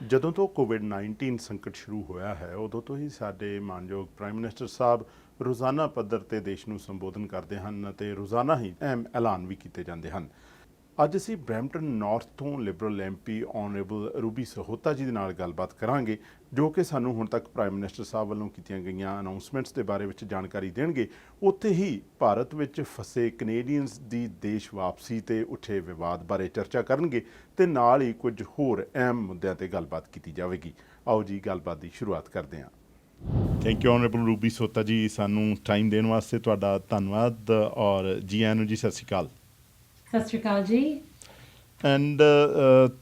ਜਦੋਂ ਤੋਂ ਕੋਵਿਡ-19 ਸੰਕਟ ਸ਼ੁਰੂ ਹੋਇਆ ਹੈ ਉਦੋਂ ਤੋਂ ਹੀ ਸਾਡੇ ਮਾਨਯੋਗ ਪ੍ਰਾਈਮ ਮਿਨਿਸਟਰ ਸਾਹਿਬ ਰੋਜ਼ਾਨਾ ਪੱਧਰ ਤੇ ਦੇਸ਼ ਨੂੰ ਸੰਬੋਧਨ ਕਰਦੇ ਹਨ ਅਤੇ ਰੋਜ਼ਾਨਾ ਹੀ ਅਹਿਮ ਐਲਾਨ ਵੀ ਕੀਤੇ ਜਾਂਦੇ ਹਨ। ਅੱਜ ਅਸੀਂ ਬਰੈਂਪਟਨ ਨਾਰਥ ਤੋਂ Liberal MP honourable Ruby Sahota ਜੀ ਦੇ ਨਾਲ ਗੱਲਬਾਤ ਕਰਾਂਗੇ, ਜੋ ਕਿ ਸਾਨੂੰ ਹੁਣ ਤੱਕ ਪ੍ਰਾਈਮ ਮਿਨਿਸਟਰ ਸਾਹਿਬ ਵੱਲੋਂ ਕੀਤੀਆਂ ਗਈਆਂ ਅਨਾਉਂਸਮੈਂਟਸ ਦੇ ਬਾਰੇ ਵਿੱਚ ਜਾਣਕਾਰੀ ਦੇਣਗੇ। ਉੱਥੇ ਹੀ ਭਾਰਤ ਵਿੱਚ ਫਸੇ ਕੈਨੇਡੀਅਨਸ ਦੀ ਦੇਸ਼ ਵਾਪਸੀ ਤੇ ਉੱਠੇ ਵਿਵਾਦ ਬਾਰੇ ਚਰਚਾ ਕਰਨਗੇ ਤੇ ਨਾਲ ਹੀ ਕੁਝ ਹੋਰ ਅਹਿਮ ਮੁੱਦਿਆਂ ਤੇ ਗੱਲਬਾਤ ਕੀਤੀ ਜਾਵੇਗੀ। ਆਓ ਜੀ ਗੱਲਬਾਤ ਦੀ ਸ਼ੁਰੂਆਤ ਕਰਦੇ ਹਾਂ। Thank you honourable Ruby Sahota ਜੀ, ਸਾਨੂੰ ਟਾਈਮ ਦੇਣ ਵਾਸਤੇ ਤੁਹਾਡਾ ਧੰਨਵਾਦ ਔਰ ਜੀ ਆਇਆਂ ਨੂੰ ਜੀ। ਸਤਿ ਸ਼੍ਰੀ ਅਕਾਲ। ਸਤਿ ਸ਼੍ਰੀ ਅਕਾਲ ਜੀ। ਐਂਡ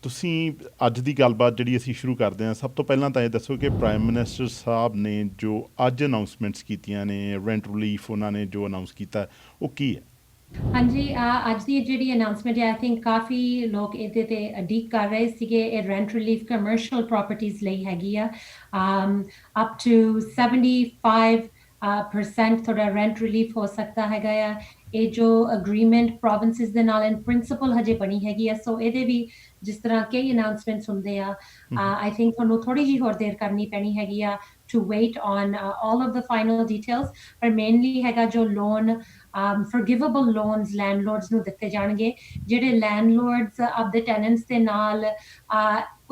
ਤੁਸੀਂ ਅੱਜ ਦੀ ਗੱਲਬਾਤ ਜਿਹੜੀ ਅਸੀਂ ਸ਼ੁਰੂ ਕਰਦੇ ਹਾਂ, ਸਭ ਤੋਂ ਪਹਿਲਾਂ ਤਾਂ ਇਹ ਦੱਸੋ ਕਿ ਪ੍ਰਾਈਮ ਮਿਨਿਸਟਰ ਸਾਹਿਬ ਨੇ ਜੋ ਅੱਜ ਅਨਾਉਂਸਮੈਂਟਸ ਕੀਤੀਆਂ ਨੇ, ਰੈਂਟ ਰਿਲੀਫ ਉਹਨਾਂ ਨੇ ਜੋ ਅਨਾਉਂਸ ਕੀਤਾ, ਉਹ ਕੀ ਹੈ? ਹਾਂਜੀ, ਅੱਜ ਦੀ ਜਿਹੜੀ ਅਨਾਉਂਸਮੈਂਟ ਹੈ, ਆਈ ਥਿੰਕ ਕਾਫੀ ਲੋਕ ਇਹਦੇ ਤੇ ਉਡੀਕ ਕਰ ਰਹੇ ਸੀਗੇ। ਇਹ ਰੈਂਟ ਰਿਲੀਫ ਕਮਰਸ਼ੀਅਲ ਪ੍ਰੋਪਰਟੀਜ਼ ਲਈ ਹੈਗੀ ਆ। ਅਪ ਟੂ 75% ਤੁਹਾਡਾ ਰੈਂਟ ਰਿਲੀਫ ਹੋ ਸਕਦਾ ਹੈਗਾ ਆ। ਇਹ ਜੋ ਅਗਰੀਮੈਂਟ ਪ੍ਰੋਵਿੰਸਿਸ ਦੇ ਨਾਲ ਇਨ ਪ੍ਰਿੰਸੀਪਲ ਹਜੇ ਬਣੀ ਹੈਗੀ ਆ। ਸੋ ਇਹਦੇ ਵੀ ਜਿਸ ਤਰ੍ਹਾਂ ਕਈ ਅਨਾਉਂਸਮੈਂਟਸ ਹੁੰਦੇ ਆ, ਆਈ ਥਿੰਕ ਤੁਹਾਨੂੰ ਥੋੜੀ ਜਿਹੀ ਹੋਰ ਦੇਰ ਕਰਨੀ ਪੈਣੀ ਹੈਗੀ ਆ to wait on all of the final details, ਪਰ ਮੇਨਲੀ ਹੈਗਾ ਜੋ ਲੋਨ forgivable loans landlords ਨੂੰ ਦਿੱਤੇ ਜਾਣਗੇ। ਜਿਹੜੇ landlords ਆਪਦੇ tenants ਦੇ ਨਾਲ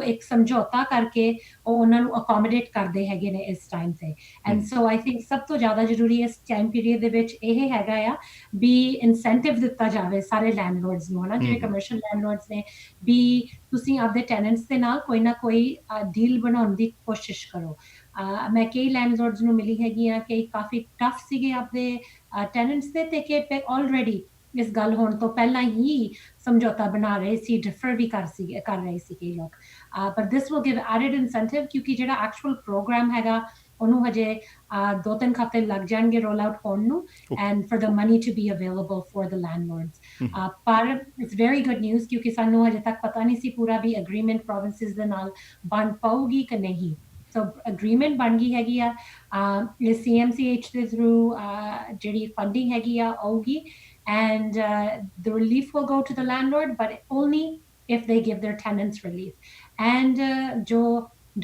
ਇੱਕ ਸਮਝੌਤਾ ਕਰਕੇ ਉਹ ਉਹਨਾਂ ਨੂੰ ਅਕੋਮੋਡੇਟ ਕਰਦੇ ਹੈਗੇ ਨੇ ਇਸ ਟਾਈਮ ਤੇ। ਐਂਡ ਸੋ ਆਈ ਥਿੰਕ ਸਭ ਤੋਂ ਜ਼ਿਆਦਾ ਜ਼ਰੂਰੀ ਇਸ ਟਾਈਮ ਪੀਰੀਅਡ ਦੇ ਵਿੱਚ ਇਹ ਹੈਗਾ ਆ ਵੀ ਇਨਸੈਂਟਿਵ ਦਿੱਤਾ ਜਾਵੇ ਸਾਰੇ ਲੈਂਡਲੋਰਡਸ ਨੂੰ, ਹਨਾ, ਜਿਹੜੇ ਕਮਰਸ਼ੀਅਲ ਲੈਂਡਲੋਰਡਸ ਨੇ, ਵੀ ਤੁਸੀਂ ਆਪਦੇ ਟੈਨੈਂਟਸ ਦੇ ਨਾਲ ਕੋਈ ਨਾ ਕੋਈ ਡੀਲ ਬਣਾਉਣ ਦੀ ਕੋਸ਼ਿਸ਼ ਕਰੋ। ਮੈਂ ਕਈ ਲੈਂਡਲੋਰਡਸ ਨੂੰ ਮਿਲੀ ਹੈਗੀ ਆ ਕਿ ਕਾਫੀ ਟਫ ਸੀਗੇ ਆਪਦੇ ਟੈਨੈਂਟਸ ਦੇ ਤੇ ਕਿ ਆਲਰੇਡੀ ਇਸ ਗੱਲ ਹੋਣ ਤੋਂ ਪਹਿਲਾਂ ਹੀ ਸਮਝੌਤਾ ਬਣਾ ਰਹੇ ਸੀ, ਡਿਫਰ ਵੀ ਕਰ ਰਹੇ ਸੀ ਕਈ ਲੋਕ। ਪਰ this will give added incentive, ਕਿਉਂਕਿ ਜਿਹੜਾ ਐਕਚੁਅਲ ਪ੍ਰੋਗਰਾਮ ਹੈਗਾ ਉਹਨੂੰ ਹਜੇ 2-3 ਹਫ਼ਤੇ ਲੱਗ ਜਾਣਗੇ ਰੋਲ ਆਊਟ ਹੋਣ ਨੂੰ, and for the money to be available for the landlords. ਪਰ ਇਟਸ ਵੈਰੀ ਗੁੱਡ ਨਿਊਜ਼, ਕਿਉਂਕਿ ਸਾਨੂੰ ਹਜੇ ਤੱਕ ਪਤਾ ਨਹੀਂ ਸੀ ਪੂਰਾ ਵੀ ਅਗਰੀਮੈਂਟ ਪ੍ਰੋਵਿੰਸਿਸ ਦੇ ਨਾਲ ਬਣ ਪਾਊਗੀ ਕਿ ਨਹੀਂ। ਸੋ ਅਗਰੀਮੈਂਟ ਬਣ ਗਈ ਹੈਗੀ ਆ। ਇਹ CMCH ਦੇ ਥਰੂ ਜਿਹੜੀ ਫੰਡਿੰਗ ਹੈਗੀ ਆ ਆਊਗੀ, and the relief will go to the landlord, but only if they give their tenants relief. And ਜੋ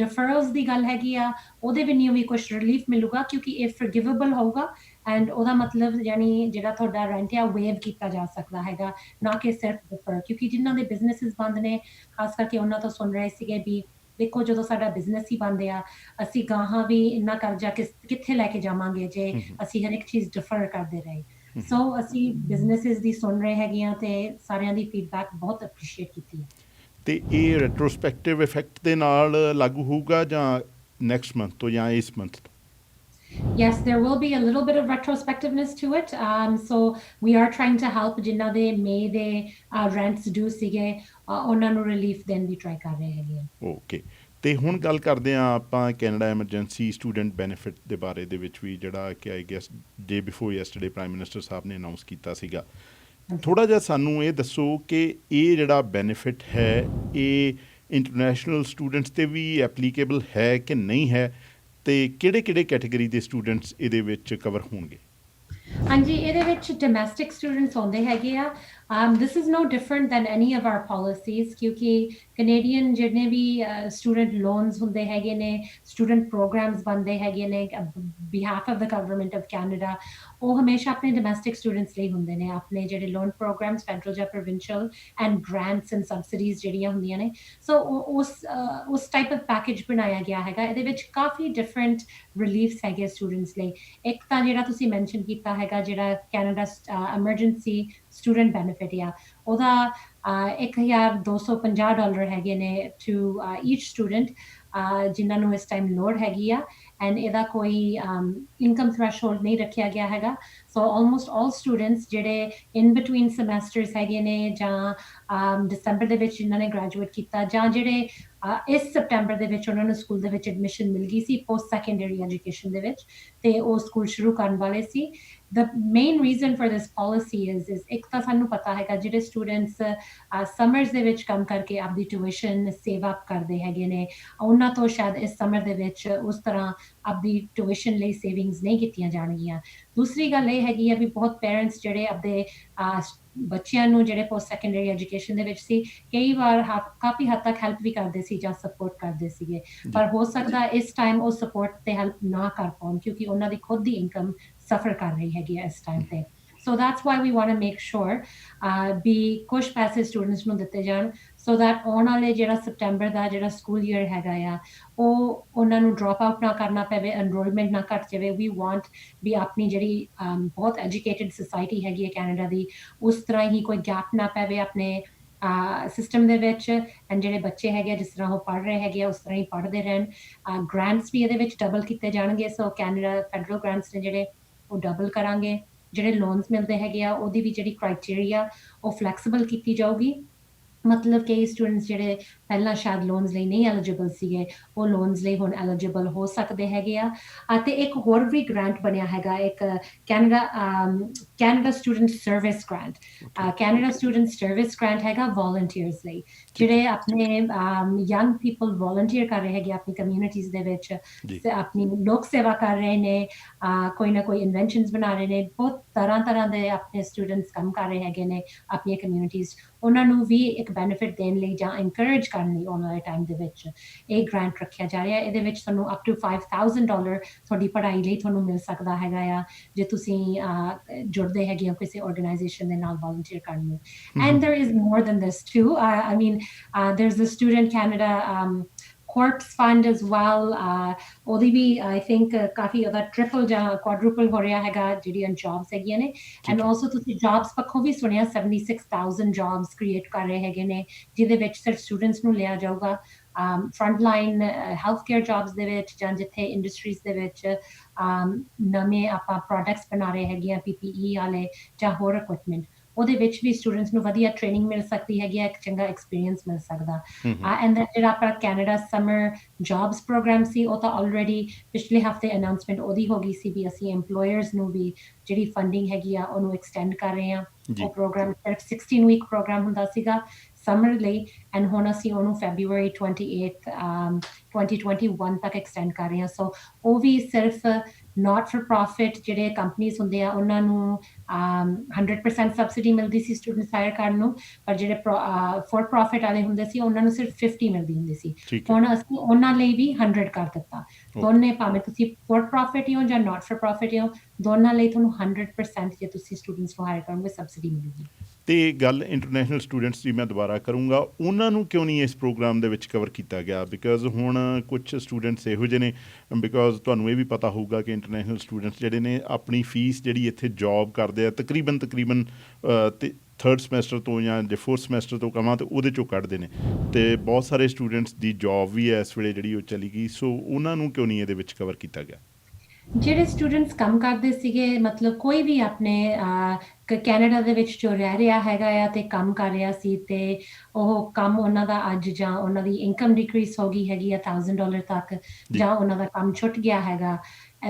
deferrals ਦੀ ਗੱਲ ਹੈਗੀ ਆ ਉਹਦੇ ਵੀ ਵੀ ਕੁਝ ਰਿਲੀਫ ਮਿਲੂਗਾ, ਕਿਉਂਕਿ ਇਹ forgivable ਹੋਊਗਾ ਐਂਡ ਉਹਦਾ ਮਤਲਬ ਯਾਨੀ ਜਿਹੜਾ ਤੁਹਾਡਾ ਰੈਂਟ ਆ ਵੇਵ ਕੀਤਾ ਜਾ ਸਕਦਾ ਹੈਗਾ, ਨਾ ਕਿ ਸਿਰਫ ਡਿਫਰ। ਕਿਉਂਕਿ ਜਿਨ੍ਹਾਂ ਦੇ ਬਿਜ਼ਨੈਸਿਸ ਬੰਦ ਨੇ, ਖਾਸ ਕਰਕੇ ਉਹਨਾਂ ਤੋਂ ਸੁਣ ਰਹੇ ਸੀਗੇ ਵੀ ਦੇਖੋ ਜਦੋਂ ਸਾਡਾ ਬਿਜ਼ਨਸ ਹੀ ਬੰਦ ਆ, ਅਸੀਂ ਗਾਹਾਂ ਵੀ ਇੰਨਾ ਕਰਜ਼ਾ ਕਿੱਥੇ ਲੈ ਕੇ ਜਾਵਾਂਗੇ ਜੇ ਅਸੀਂ ਹਰ ਇੱਕ ਚੀਜ਼ ਡਿਫਰ ਕਰਦੇ ਰਹੇ। ਸੋ ਅਸੀਂ ਬਿਜ਼ਨੈਸਿਸ ਦੀ ਸੁਣ ਰਹੇ ਹੈਗੇ ਆ ਤੇ ਸਾਰਿਆਂ ਦੀ ਫੀਡਬੈਕ ਬਹੁਤ ਅਪਰੀਸ਼ੀਏਟ ਕੀਤੀ ਹੈ। ਤੇ ਇਹ ਰੈਟਰੋਸਪੈਕਟਿਵ ਇਫੈਕਟ ਦੇ ਨਾਲ ਲਾਗੂ ਹੋਊਗਾ ਜਾਂ ਨੈਕਸਟ ਮੰਥ ਤੋਂ ਜਾਂ ਇਸ ਮੰਥ ਤੋਂ? Yes, there will be a little bit of retrospectiveness to it. So we are trying to help ਜਿਨ੍ਹਾਂ ਦੇ May ਦੇ rents due ਸੀਗੇ, ਉਹਨਾਂ ਨੂੰ relief ਦੇਣ ਦੀ try ਕਰ ਰਹੇ ਹੈਗੇ ਆ। ਓਕੇ, ਤੇ ਹੁਣ ਗੱਲ ਕਰਦੇ ਹਾਂ ਆਪਾਂ ਕੈਨੇਡਾ ਐਮਰਜੈਂਸੀ ਸਟੂਡੈਂਟ ਬੈਨੀਫਿਟ ਦੇ ਬਾਰੇ ਦੇ ਵਿੱਚ ਵੀ, ਜਿਹੜਾ ਕਿ I guess day before yesterday prime minister ਸਾਹਿਬ ਨੇ ਅਨਾਉਂਸ ਕੀਤਾ ਸੀਗਾ। ਥੋੜ੍ਹਾ ਜਿਹਾ ਸਾਨੂੰ ਇਹ ਦੱਸੋ ਕਿ ਇਹ ਜਿਹੜਾ ਬੈਨੀਫਿਟ ਹੈ ਇਹ ਇੰਟਰਨੈਸ਼ਨਲ ਸਟੂਡੈਂਟਸ 'ਤੇ ਵੀ ਐਪਲੀਕੇਬਲ ਹੈ ਕਿ ਨਹੀਂ ਹੈ, ਤੇ ਕਿਹੜੇ ਕੈਟੇਗਰੀ ਦੇ ਸਟੂਡੈਂਟਸ ਇਹਦੇ ਵਿੱਚ ਕਵਰ ਹੋਣਗੇ? ਹਾਂਜੀ, ਇਹਦੇ ਵਿੱਚ ਡੋਮੈਸਟਿਕ ਸਟੂਡੈਂਟਸ ਆਉਂਦੇ ਹੈਗੇ ਆ। This is no different than any of our policies, ਕਿਉਂਕਿ ਕੈਨੇਡੀਅਨ ਜਿਹੜੇ ਵੀ ਸਟੂਡੈਂਟ ਲੋਨਸ ਹੁੰਦੇ ਹੈਗੇ ਨੇ, ਸਟੂਡੈਂਟ ਪ੍ਰੋਗਰਾਮਸ ਬਣਦੇ ਹੈਗੇ ਨੇ behalf of the government of Canada, ਉਹ ਹਮੇਸ਼ਾ ਆਪਣੇ ਡੋਮੈਸਟਿਕ ਸਟੂਡੈਂਟਸ ਲਈ ਹੁੰਦੇ ਨੇ। ਆਪਣੇ ਜਿਹੜੇ ਲੋਨ ਪ੍ਰੋਗਰਾਮਸ ਫੈਡਰਲ ਜਾਂ provincial and grants and subsidies ਜਿਹੜੀਆਂ ਹੁੰਦੀਆਂ ਨੇ, ਸੋ ਉਸ ਟਾਈਪ ਆਫ ਪੈਕੇਜ ਬਣਾਇਆ ਗਿਆ ਹੈਗਾ। ਇਹਦੇ ਵਿੱਚ ਕਾਫੀ ਡਿਫਰੈਂਟ ਰਿਲੀਫਸ ਹੈਗੇ ਸਟੂਡੈਂਟਸ ਲਈ। ਇੱਕ ਤਾਂ ਜਿਹੜਾ ਤੁਸੀਂ ਮੈਂਸ਼ਨ ਕੀਤਾ ਹੈਗਾ, ਜਿਹੜਾ ਕੈਨੇਡਾ ਐਮਰਜੈਂਸੀ ਸਟੂਡੈਂਟ ਬੈਨੀਫਿਟ ਆ, ਉਹਦਾ $1,250 ਹੈਗੇ ਨੇ ਟੂ ਈਚ ਸਟੂਡੈਂਟ ਜਿਨ੍ਹਾਂ ਨੂੰ ਇਸ ਟਾਈਮ ਲੋੜ ਹੈਗੀ ਆ। ਐਂਡ ਇਹਦਾ ਕੋਈ ਇਨਕਮ ਥ੍ਰੈਸ਼ਹੋਲਡ ਨਹੀਂ ਰੱਖਿਆ ਗਿਆ ਹੈਗਾ। ਸੋ ਆਲਮੋਸਟ ਆਲ ਸਟੂਡੈਂਟਸ ਜਿਹੜੇ ਇਨ ਬਿਟਵੀਨ ਸਮੈਸਟਰਸ ਹੈਗੇ ਨੇ, ਜਾਂ ਦਸੰਬਰ ਦੇ ਵਿੱਚ ਜਿਨ੍ਹਾਂ ਨੇ ਗ੍ਰੈਜੂਏਟ ਕੀਤਾ, ਜਾਂ ਜਿਹੜੇ ਇਸ ਸਪਟੈਂਬਰ ਦੇ ਵਿੱਚ ਉਹਨਾਂ ਨੂੰ ਸਕੂਲ ਦੇ ਵਿੱਚ ਐਡਮਿਸ਼ਨ ਮਿਲ ਗਈ ਸੀ ਪੋਸਟ ਸੈਕੰਡਰੀ ਐਜੂਕੇਸ਼ਨ ਦੇ ਵਿੱਚ, ਤੇ ਉਹ ਸਕੂਲ ਸ਼ੁਰੂ ਕਰਨ ਵਾਲੇ ਸੀ। The main reason for this policy is ਇੱਕ ਤਾਂ ਸਾਨੂੰ ਪਤਾ ਹੈਗਾ ਜਿਹੜੇ ਸਟੂਡੈਂਟਸ ਸਮਰਸ ਦੇ ਵਿੱਚ ਕੰਮ ਕਰਕੇ ਆਪਦੀ ਟਿਊਸ਼ਨ ਸੇਵ ਅਪ ਕਰਦੇ ਹੈਗੇ ਨੇ, ਉਹਨਾਂ ਤੋਂ ਸ਼ਾਇਦ ਇਸ ਸਮਰ ਦੇ ਵਿੱਚ ਉਸ ਤਰ੍ਹਾਂ ਆਪਦੀ ਟਿਊਸ਼ਨ ਲਈ ਸੇਵਿੰਗਸ ਨਹੀਂ ਕੀਤੀਆਂ ਜਾਣਗੀਆਂ। ਦੂਸਰੀ ਗੱਲ ਇਹ ਹੈਗੀ ਆ ਵੀ ਬਹੁਤ ਪੇਰੈਂਟਸ ਜਿਹੜੇ ਆਪਦੇ ਬੱਚਿਆਂ ਨੂੰ ਜਿਹੜੇ ਪੋਸਟ ਸੈਕੰਡਰੀ ਐਜੂਕੇਸ਼ਨ ਦੇ ਵਿੱਚ ਸੀ, ਕਈ ਵਾਰ ਕਾਫੀ ਹੱਦ ਤੱਕ ਹੈਲਪ ਵੀ ਕਰਦੇ ਸੀ ਜਾਂ ਸਪੋਰਟ ਕਰਦੇ ਸੀਗੇ। ਜੀ ਪਰ ਹੋ ਸਕਦਾ ਇਸ ਟਾਈਮ ਉਹ ਸਪੋਰਟ ਤੇ ਹੈਲਪ ਨਾ ਕਰ ਪਾਉਣ ਕਿਉਂਕਿ ਉਹਨਾਂ ਦੀ ਖੁਦ ਦੀ ਇਨਕਮ ਸਫਰ ਕਰ ਰਹੀ ਹੈਗੀ ਹੈ ਇਸ ਟਾਈਮ ਤੇ। ਸੋ that's why we want to make sure ਵੀ ਕੁਝ ਪੈਸੇ ਸਟੂਡੈਂਟਸ ਨੂੰ ਦਿੱਤੇ ਜਾਣ ਸੋ that ਆਉਣ ਵਾਲੇ ਜਿਹੜਾ ਸਪਟੈਂਬਰ ਦਾ ਜਿਹੜਾ ਸਕੂਲ ਈਅਰ ਹੈਗਾ ਆ ਉਹ ਉਹਨਾਂ ਨੂੰ ਡ੍ਰੌਪ ਆਊਟ ਨਾ ਕਰਨਾ ਪਵੇ, ਐਨਰੋਲਮੈਂਟ ਨਾ ਘੱਟ ਜਾਵੇ। ਵੀ ਵਾਂਟ ਵੀ ਆਪਣੀ ਜਿਹੜੀ ਬਹੁਤ ਐਜੂਕੇਟਿਡ ਸੁਸਾਇਟੀ ਹੈਗੀ ਹੈ ਕੈਨੇਡਾ ਦੀ, ਉਸ ਤਰ੍ਹਾਂ ਹੀ ਕੋਈ ਗੈਪ ਨਾ ਪਵੇ ਆਪਣੇ ਸਿਸਟਮ ਦੇ ਵਿੱਚ। ਐਂਡ ਜਿਹੜੇ ਬੱਚੇ ਹੈਗੇ ਆ ਜਿਸ ਤਰ੍ਹਾਂ ਉਹ ਪੜ੍ਹ ਰਹੇ ਹੈਗੇ ਆ ਉਸ ਤਰ੍ਹਾਂ ਹੀ ਪੜ੍ਹਦੇ ਰਹਿਣ। ਗ੍ਰਾਂਟਸ ਵੀ ਇਹਦੇ ਵਿੱਚ ਡਬਲ ਕੀਤੇ ਜਾਣਗੇ। ਸੋ ਕੈਨੇਡਾ ਫੈਡਰਲ ਗ੍ਰਾਂਟਸ ਨੇ ਜਿਹੜੇ ਉਹ ਡਬਲ ਕਰਾਂਗੇ। ਜਿਹੜੇ ਲੋਨਸ ਮਿਲਦੇ ਹੈਗੇ ਆ ਉਹਦੀ ਵੀ ਜਿਹੜੀ ਕ੍ਰਾਈਟੇਰੀਆ ਉਹ ਫਲੈਕਸੀਬਲ ਕੀਤੀ ਜਾਊਗੀ। ਮਤਲਬ ਕਈ ਸਟੂਡੈਂਟਸ ਜਿਹੜੇ ਪਹਿਲਾਂ ਸ਼ਾਇਦ ਲੋਨਸ ਲਈ ਨਹੀਂ ਐਲੀਜੀਬਲ ਸੀਗੇ ਉਹ ਲੋਨਸ ਲਈ ਹੁਣ ਐਲੀਜੀਬਲ ਹੋ ਸਕਦੇ ਹੈਗੇ ਆ। ਅਤੇ ਇੱਕ ਹੋਰ ਵੀ ਗ੍ਰਾਂਟ ਬਣਿਆ ਹੈਗਾ, ਇੱਕ Canada student service grant. Canada student service grant ਹੈਗਾ ਵੋਲੰਟੀਅਰਸ ਲਈ, ਜਿਹੜੇ ਆਪਣੇ ਯੰਗ ਪੀਪਲ ਵੋਲੰਟੀਅਰ ਕਰ ਰਹੇ ਹੈਗੇ ਆਪਣੀ ਕਮਿਊਨਿਟੀਜ਼ ਦੇ ਵਿੱਚ, ਜੀ ਆਪਣੀ ਲੋਕ ਸੇਵਾ ਕਰ ਰਹੇ ਨੇ, ਕੋਈ ਨਾ ਕੋਈ ਇਨਵੈਂਸ਼ਨਸ ਬਣਾ ਰਹੇ ਨੇ, ਬਹੁਤ ਤਰ੍ਹਾਂ ਦੇ ਆਪਣੇ ਸਟੂਡੈਂਟਸ ਕੰਮ ਕਰ ਰਹੇ ਹੈਗੇ ਨੇ ਆਪਣੀਆਂ ਕਮਿਊਨਿਟੀਜ਼। ਉਹਨਾਂ ਨੂੰ ਵੀ ਇੱਕ ਬੈਨੀਫਿਟ ਦੇਣ ਲਈ ਜਾਂ ਇਨਕਰੇਜ ਕਰਨ ਲਈ ਆਉਣ ਵਾਲੇ ਟਾਈਮ ਦੇ ਵਿੱਚ ਇਹ ਗ੍ਰਾਂਟ ਰੱਖਿਆ ਜਾ ਰਿਹਾ। ਇਹਦੇ ਵਿੱਚ ਤੁਹਾਨੂੰ ਅਪ ਟੂ $5,000 ਤੁਹਾਡੀ ਪੜ੍ਹਾਈ ਲਈ ਤੁਹਾਨੂੰ ਮਿਲ ਸਕਦਾ ਹੈਗਾ ਆ ਜੇ ਤੁਸੀਂ ਜੁੜਦੇ ਹੈਗੇ ਹੋ ਕਿਸੇ ਆਰਗੇਨਾਈਜੇਸ਼ਨ ਦੇ ਨਾਲ ਵੋਲੰਟੀਅਰ ਕਰਨ ਨੂੰ। And there is more than this too. I mean, there's the Student Canada corpse fund as well. ਉਹਦੀ ਵੀ I think ਕਾਫੀ ਉਹਦਾ ਟ੍ਰਿਪਲ ਜਾਂ ਕੁਆਡਰੂਪਲ ਹੋ ਰਿਹਾ ਹੈਗਾ ਜਿਹੜੀਆਂ ਜੌਬਸ ਹੈਗੀਆਂ ਨੇ। ਐਂਡ ਆਲਸੋ ਤੁਸੀਂ ਜੌਬਸ ਪੱਖੋਂ ਵੀ ਸੁਣਿਆ 76,000 ਜੌਬਸ ਕ੍ਰੀਏਟ ਕਰ ਰਹੇ ਹੈਗੇ ਨੇ ਜਿਹਦੇ ਵਿੱਚ ਸਿਰਫ ਸਟੂਡੈਂਟਸ ਨੂੰ ਲਿਆ ਜਾਊਗਾ front line health care jobs ਦੇ ਵਿੱਚ ਜਾਂ ਜਿੱਥੇ ਇੰਡਸਟਰੀਜ਼ ਦੇ ਵਿੱਚ ਨਵੇਂ ਆਪਾਂ ਪ੍ਰੋਡਕਟਸ ਬਣਾ ਰਹੇ ਹੈਗੇ ਆ PPE ਵਾਲੇ ਜਾਂ ਹੋਰ ਇਕਵਿਪਮੈਂਟ, ਉਹਦੇ ਵਿੱਚ ਵੀ ਸਟੂਡੈਂਟਸ ਨੂੰ ਵਧੀਆ ਟ੍ਰੇਨਿੰਗ ਮਿਲ ਸਕਦੀ ਹੈਗੀ ਹੈ, ਇੱਕ ਚੰਗਾ ਐਕਸਪੀਰੀਅੰਸ ਮਿਲ ਸਕਦਾ। ਐਂਡ ਜਿਹੜਾ ਆਪਣਾ ਕੈਨੇਡਾ ਸਮਰ ਜੌਬਸ ਪ੍ਰੋਗਰਾਮ ਸੀ ਉਹ ਤਾਂ ਆਲਰੇਡੀ ਪਿਛਲੇ ਹਫਤੇ ਅਨਾਉਂਸਮੈਂਟ ਉਹਦੀ ਹੋ ਗਈ ਸੀ ਵੀ ਅਸੀਂ EMPLOYERS ਨੂੰ ਵੀ ਜਿਹੜੀ ਫੰਡਿੰਗ ਹੈਗੀ ਆ ਉਹਨੂੰ ਐਕਸਟੈਂਡ ਕਰ ਰਹੇ ਹਾਂ। ਉਹ ਪ੍ਰੋਗਰਾਮ ਸਿਰਫ 16 ਵੀਕ ਪ੍ਰੋਗਰਾਮ ਹੁੰਦਾ ਸੀਗਾ ਸਮਰ ਲਈ ਐਂਡ ਹੁਣ ਅਸੀਂ ਉਹਨੂੰ February 28th 2021 ਤੱਕ ਐਕਸਟੈਂਡ ਕਰ ਰਹੇ ਹਾਂ। ਸੋ ਉਹ ਵੀ ਸਿਰਫ ਨਾਟ ਫॉर ਪ੍ਰੋਫਿਟ ਜਿਹੜੇ ਕੰਪਨੀਜ਼ ਹੁੰਦੇ ਆ ਉਹਨਾਂ ਨੂੰ 100% ਸਬਸਿਡੀ ਮਿਲਦੀ ਸੀ ਸਟੂਡੈਂਟਸ ਹਾਇਰ ਕਰਨ ਨੂੰ, ਪਰ ਜਿਹੜੇ ਫॉर ਪ੍ਰੋਫਿਟ ਵਾਲੇ ਹੁੰਦੇ ਸੀ ਉਹਨਾਂ ਨੂੰ ਸਿਰਫ 50 ਮਿਲਦੀ ਹੁੰਦੀ ਸੀ। ਹੁਣ ਅਸੀਂ ਉਹਨਾਂ ਲਈ ਵੀ 100 ਕਰ ਦਿੱਤਾ। ਦੋਨੇ ਭਾਵੇਂ ਤੁਸੀਂ ਫॉर ਪ੍ਰੋਫਿਟ ਹੋ ਜਾਂ ਨਾਟ ਫॉर ਪ੍ਰੋਫਿਟ ਹੋ, ਦੋਨਾਂ ਲਈ ਤੁਹਾਨੂੰ 100% ਜੇ ਤੁਸੀਂ ਸਟੂਡੈਂਟਸ ਨੂੰ ਹਾਇਰ ਕਰੋਗੇ ਸਬਸਿਡੀ ਮਿਲੇਗੀ। ਤੇ ਗੱਲ ਇੰਟਰਨੈਸ਼ਨਲ ਸਟੂਡੈਂਟਸ ਦੀ ਮੈਂ ਦੁਬਾਰਾ ਕਰੂੰਗਾ, ਉਹਨਾਂ ਨੂੰ ਕਿਉਂ ਨਹੀਂ ਇਸ ਪ੍ਰੋਗਰਾਮ ਦੇ ਵਿੱਚ ਕਵਰ ਕੀਤਾ ਗਿਆ? ਬਿਕਾਜ਼ ਹੁਣ ਕੁਝ ਸਟੂਡੈਂਟਸ ਇਹੋ ਜਿਹੇ ਨੇ, ਬਿਕਾਜ਼ ਤੁਹਾਨੂੰ ਇਹ ਵੀ ਪਤਾ ਹੋਊਗਾ ਕਿ ਇੰਟਰਨੈਸ਼ਨਲ ਸਟੂਡੈਂਟਸ ਜਿਹੜੇ ਨੇ ਆਪਣੀ ਫੀਸ ਜਿਹੜੀ ਇੱਥੇ ਜੌਬ ਕਰਦੇ ਆ ਤਕਰੀਬਨ ਤੇ 3rd ਸਮੈਸਟਰ ਤੋਂ ਜਾਂ ਜੇ 4th ਸਮੈਸਟਰ ਤੋਂ ਕਮਾਂ ਤਾਂ ਉਹਦੇ 'ਚੋਂ ਕੱਢਦੇ ਨੇ, ਅਤੇ ਬਹੁਤ ਸਾਰੇ ਸਟੂਡੈਂਟਸ ਦੀ ਜੌਬ ਵੀ ਹੈ ਇਸ ਵੇਲੇ ਜਿਹੜੀ ਉਹ ਚਲੀ ਗਈ। ਸੋ ਉਹਨਾਂ ਨੂੰ ਕਿਉਂ ਨਹੀਂ ਇਹਦੇ ਵਿੱਚ ਕਵਰ ਕੀਤਾ ਗਿਆ? ਜਿਹੜੇ ਸਟੂਡੈਂਟਸ ਕੰਮ ਕਰਦੇ ਸੀਗੇ, ਮਤਲਬ ਕੋਈ ਵੀ ਆਪਣੇ ਕੈਨੇਡਾ ਦੇ ਵਿੱਚ ਜੋ ਰਹਿ ਰਿਹਾ ਹੈਗਾ ਆ ਤੇ ਕੰਮ ਕਰ ਰਿਹਾ ਸੀ ਤੇ ਉਹ ਕੰਮ ਉਹਨਾਂ ਦਾ ਅੱਜ ਜਾਂ ਉਹਨਾਂ ਦੀ ਇਨਕਮ ਡਿਕਰੀਜ਼ ਹੋ ਗਈ ਹੈਗੀ ਆ $1,000 ਤੱਕ ਜਾਂ ਉਹਨਾਂ ਦਾ ਕੰਮ ਛੁੱਟ ਗਿਆ ਹੈਗਾ,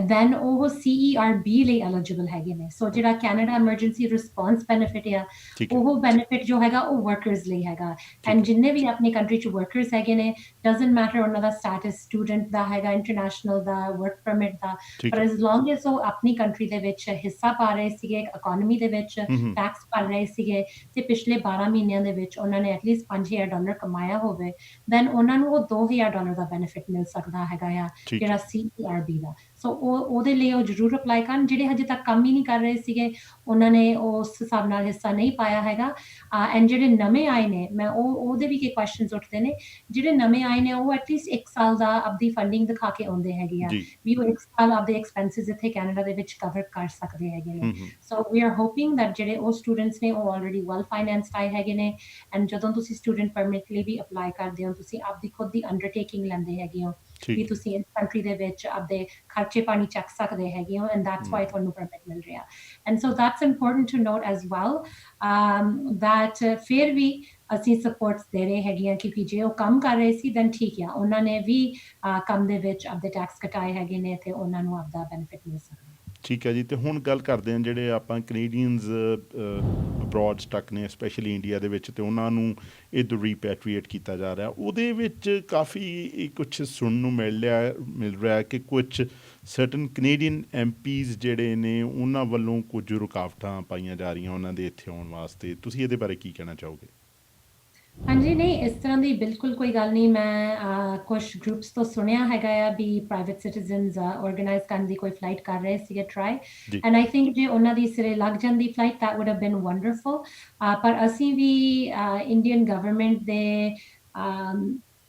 ਦੈਨ ਉਹ CERB ਲਈ ਐਲੀਜੀਬਲ ਹੈਗੇ ਨੇ। ਸੋ ਜਿਹੜਾ ਕੈਨੇਡਾ ਐਮਰਜੈਂਸੀ ਰਿਸਪੌਂਸ ਬੈਨੀਫਿਟ ਆ ਉਹ ਬੈਨੀਫਿਟ ਜੋ ਹੈਗਾ ਉਹ ਵਰਕਰਸ ਲਈ ਹੈਗਾ। ਐਂਡ ਜਿੰਨੇ ਵੀ ਆਪਣੀ ਕੰਟਰੀ 'ਚ ਵਰਕਰਸ ਹੈਗੇ ਨੇ, ਡਜ਼ਨਟ ਮੈਟਰ ਉਹਨਾਂ ਦਾ ਸਟੇਟਸ ਸਟੂਡੈਂਟ ਦਾ ਹੈਗਾ, ਇੰਟਰਨੈਸ਼ਨਲ ਦਾ, ਵਰਕ ਪਰਮਿਟ ਦਾ, ਪਰ ਐਜ਼ ਲੌਂਗ ਐਜ਼ ਉਹ ਆਪਣੀ ਕੰਟਰੀ ਦੇ ਵਿੱਚ ਹਿੱਸਾ ਪਾ ਰਹੇ ਸੀਗੇ, ਇਕੋਨਮੀ ਦੇ ਵਿੱਚ ਟੈਕਸ ਭਰ ਰਹੇ ਸੀਗੇ ਤੇ ਪਿਛਲੇ 12 ਮਹੀਨਿਆਂ ਦੇ ਵਿੱਚ ਉਹਨਾਂ ਨੇ ਐਟਲੀਸਟ $5,000 ਕਮਾਇਆ ਹੋਵੇ, ਦੈਨ ਉਹਨਾਂ ਨੂੰ ਉਹ $2,000 ਦਾ ਬੈਨੀਫਿਟ ਮਿਲ ਸਕਦਾ ਹੈਗਾ ਆ ਜਿਹੜਾ CERB ਦਾ। ਸੋ ਉਹਦੇ ਲਈ ਉਹ ਜ਼ਰੂਰ ਅਪਲਾਈ ਕਰਨ। ਜਿਹੜੇ ਹਜੇ ਤੱਕ ਕੰਮ ਹੀ ਨਹੀਂ ਕਰ ਰਹੇ ਸੀਗੇ ਉਹਨਾਂ ਨੇ ਉਸ ਹਿਸਾਬ ਨਾਲ ਹਿੱਸਾ ਨਹੀਂ ਪਾਇਆ ਹੈਗਾ। ਐਂਡ ਜਿਹੜੇ ਨਵੇਂ ਆਏ ਨੇ, ਮੈਂ ਉਹਦੇ ਵੀ ਕੀ ਕੁਐਸਚਨਸ ਉੱਠਦੇ ਨੇ, ਜਿਹੜੇ ਨਵੇਂ ਆਏ ਨੇ ਉਹ ਐਟਲੀਸਟ 1 ਸਾਲ ਦਾ ਆਪਦੀ ਫੰਡਿੰਗ ਦਿਖਾ ਕੇ ਆਉਂਦੇ ਹੈਗੇ ਆ ਵੀ ਉਹ 1 ਸਾਲ ਆਪਦੇ ਐਕਸਪੈਂਸਿਸ ਇੱਥੇ ਕੈਨੇਡਾ ਦੇ ਵਿੱਚ ਕਵਰ ਕਰ ਸਕਦੇ ਹੈਗੇ ਨੇ। ਸੋ ਵੀ ਆਰ ਹੋਪਿੰਗ ਦੈਟ ਜਿਹੜੇ ਉਹ ਸਟੂਡੈਂਟਸ ਨੇ ਉਹ ਆਲਰੇਡੀ ਵੈਲ ਫਾਈਨੈਂਸਡ ਆਏ ਹੈਗੇ ਨੇ। ਐਂਡ ਜਦੋਂ ਤੁਸੀਂ ਸਟੂਡੈਂਟ ਪਰਮਿਟ ਲਈ ਵੀ ਅਪਲਾਈ ਕਰਦੇ ਹੋ, ਤੁਸੀਂ ਆਪਦੀ ਖੁਦ ਦੀ ਅੰਡਰਟੇਕਿੰਗ ਲੈਂਦੇ ਹੈਗੇ ਹੋ ਵੀ ਤੁਸੀਂ ਇਸ ਕੰਟਰੀ ਦੇ ਵਿੱਚ ਆਪਦੇ ਖਰਚੇ ਪਾਣੀ ਚੱਕ ਸਕਦੇ ਹੈਗੇ ਹੋ, ਐਂਡ ਦੈਟਸ ਵਾਈ ਤੁਹਾਨੂੰ ਪਰਮਿਟ ਮਿਲ ਰਿਹਾ। And so that's important to note as well that ਫਿਰ ਵੀ ਅਸੀਂ ਸਪੋਰਟਸ ਦੇ ਰਹੇ ਹੈਗੇ ਹਾਂ ਕਿਉਂਕਿ ਜੇ ਉਹ ਕੰਮ ਕਰ ਰਹੇ ਸੀ ਦੈਨ ਠੀਕ ਆ, ਉਹਨਾਂ ਨੇ ਵੀ ਕੰਮ ਦੇ ਵਿੱਚ ਆਪਦੇ ਟੈਕਸ ਕਟਾਏ ਹੈਗੇ ਨੇ ਤੇ ਉਹਨਾਂ ਨੂੰ ਆਪਦਾ ਬੈਨੀਫਿਟ ਮਿਲ ਸਕਦਾ। ਠੀਕ ਹੈ ਜੀ। ਅਤੇ ਹੁਣ ਗੱਲ ਕਰਦੇ ਹਾਂ ਜਿਹੜੇ ਆਪਾਂ ਕੈਨੇਡੀਅਨਸ ਅਬਰੋਡ ਸਟਕ ਨੇ, ਸਪੈਸ਼ਲੀ ਇੰਡੀਆ ਦੇ ਵਿੱਚ, ਅਤੇ ਉਹਨਾਂ ਨੂੰ ਇੱਧਰ ਰੀਪੈਟਰੀਏਟ ਕੀਤਾ ਜਾ ਰਿਹਾ। ਉਹਦੇ ਵਿੱਚ ਕਾਫੀ ਕੁਛ ਸੁਣਨ ਨੂੰ ਮਿਲ ਰਿਹਾ ਕਿ ਕੁਛ ਸਰਟਨ ਕੈਨੇਡੀਅਨ ਐਮਪੀਜ਼ ਜਿਹੜੇ ਨੇ ਉਹਨਾਂ ਵੱਲੋਂ ਕੁਝ ਰੁਕਾਵਟਾਂ ਪਾਈਆਂ ਜਾ ਰਹੀਆਂ ਉਹਨਾਂ ਦੇ ਇੱਥੇ ਆਉਣ ਵਾਸਤੇ, ਤੁਸੀਂ ਇਹਦੇ ਬਾਰੇ ਕੀ ਕਹਿਣਾ ਚਾਹੋਗੇ? ਹਾਂਜੀ, ਨਹੀਂ ਇਸ ਤਰ੍ਹਾਂ ਦੀ ਬਿਲਕੁਲ ਕੋਈ ਗੱਲ ਨਹੀਂ। ਮੈਂ ਕੁਛ ਗਰੁੱਪਸ ਤੋਂ ਸੁਣਿਆ ਹੈਗਾ ਆ ਵੀ ਪ੍ਰਾਈਵੇਟ ਸਿਟੀਜ਼ਨਸ ਆਰਗੇਨਾਈਜ਼ ਕਰਨ ਦੀ ਕੋਈ ਫਲਾਈਟ ਕਰ ਰਹੇ ਸੀਗੇ ਟਰਾਈ, ਜੀ। ਐਂਡ ਆਈ ਥਿੰਕ ਜੇ ਉਹਨਾਂ ਦੀ ਸਿਰੇ ਲੱਗ ਜਾਂਦੀ flight that would have been wonderful। ਪਰ ਅਸੀਂ ਵੀ ਇੰਡੀਅਨ ਗਵਰਨਮੈਂਟ ਦੇ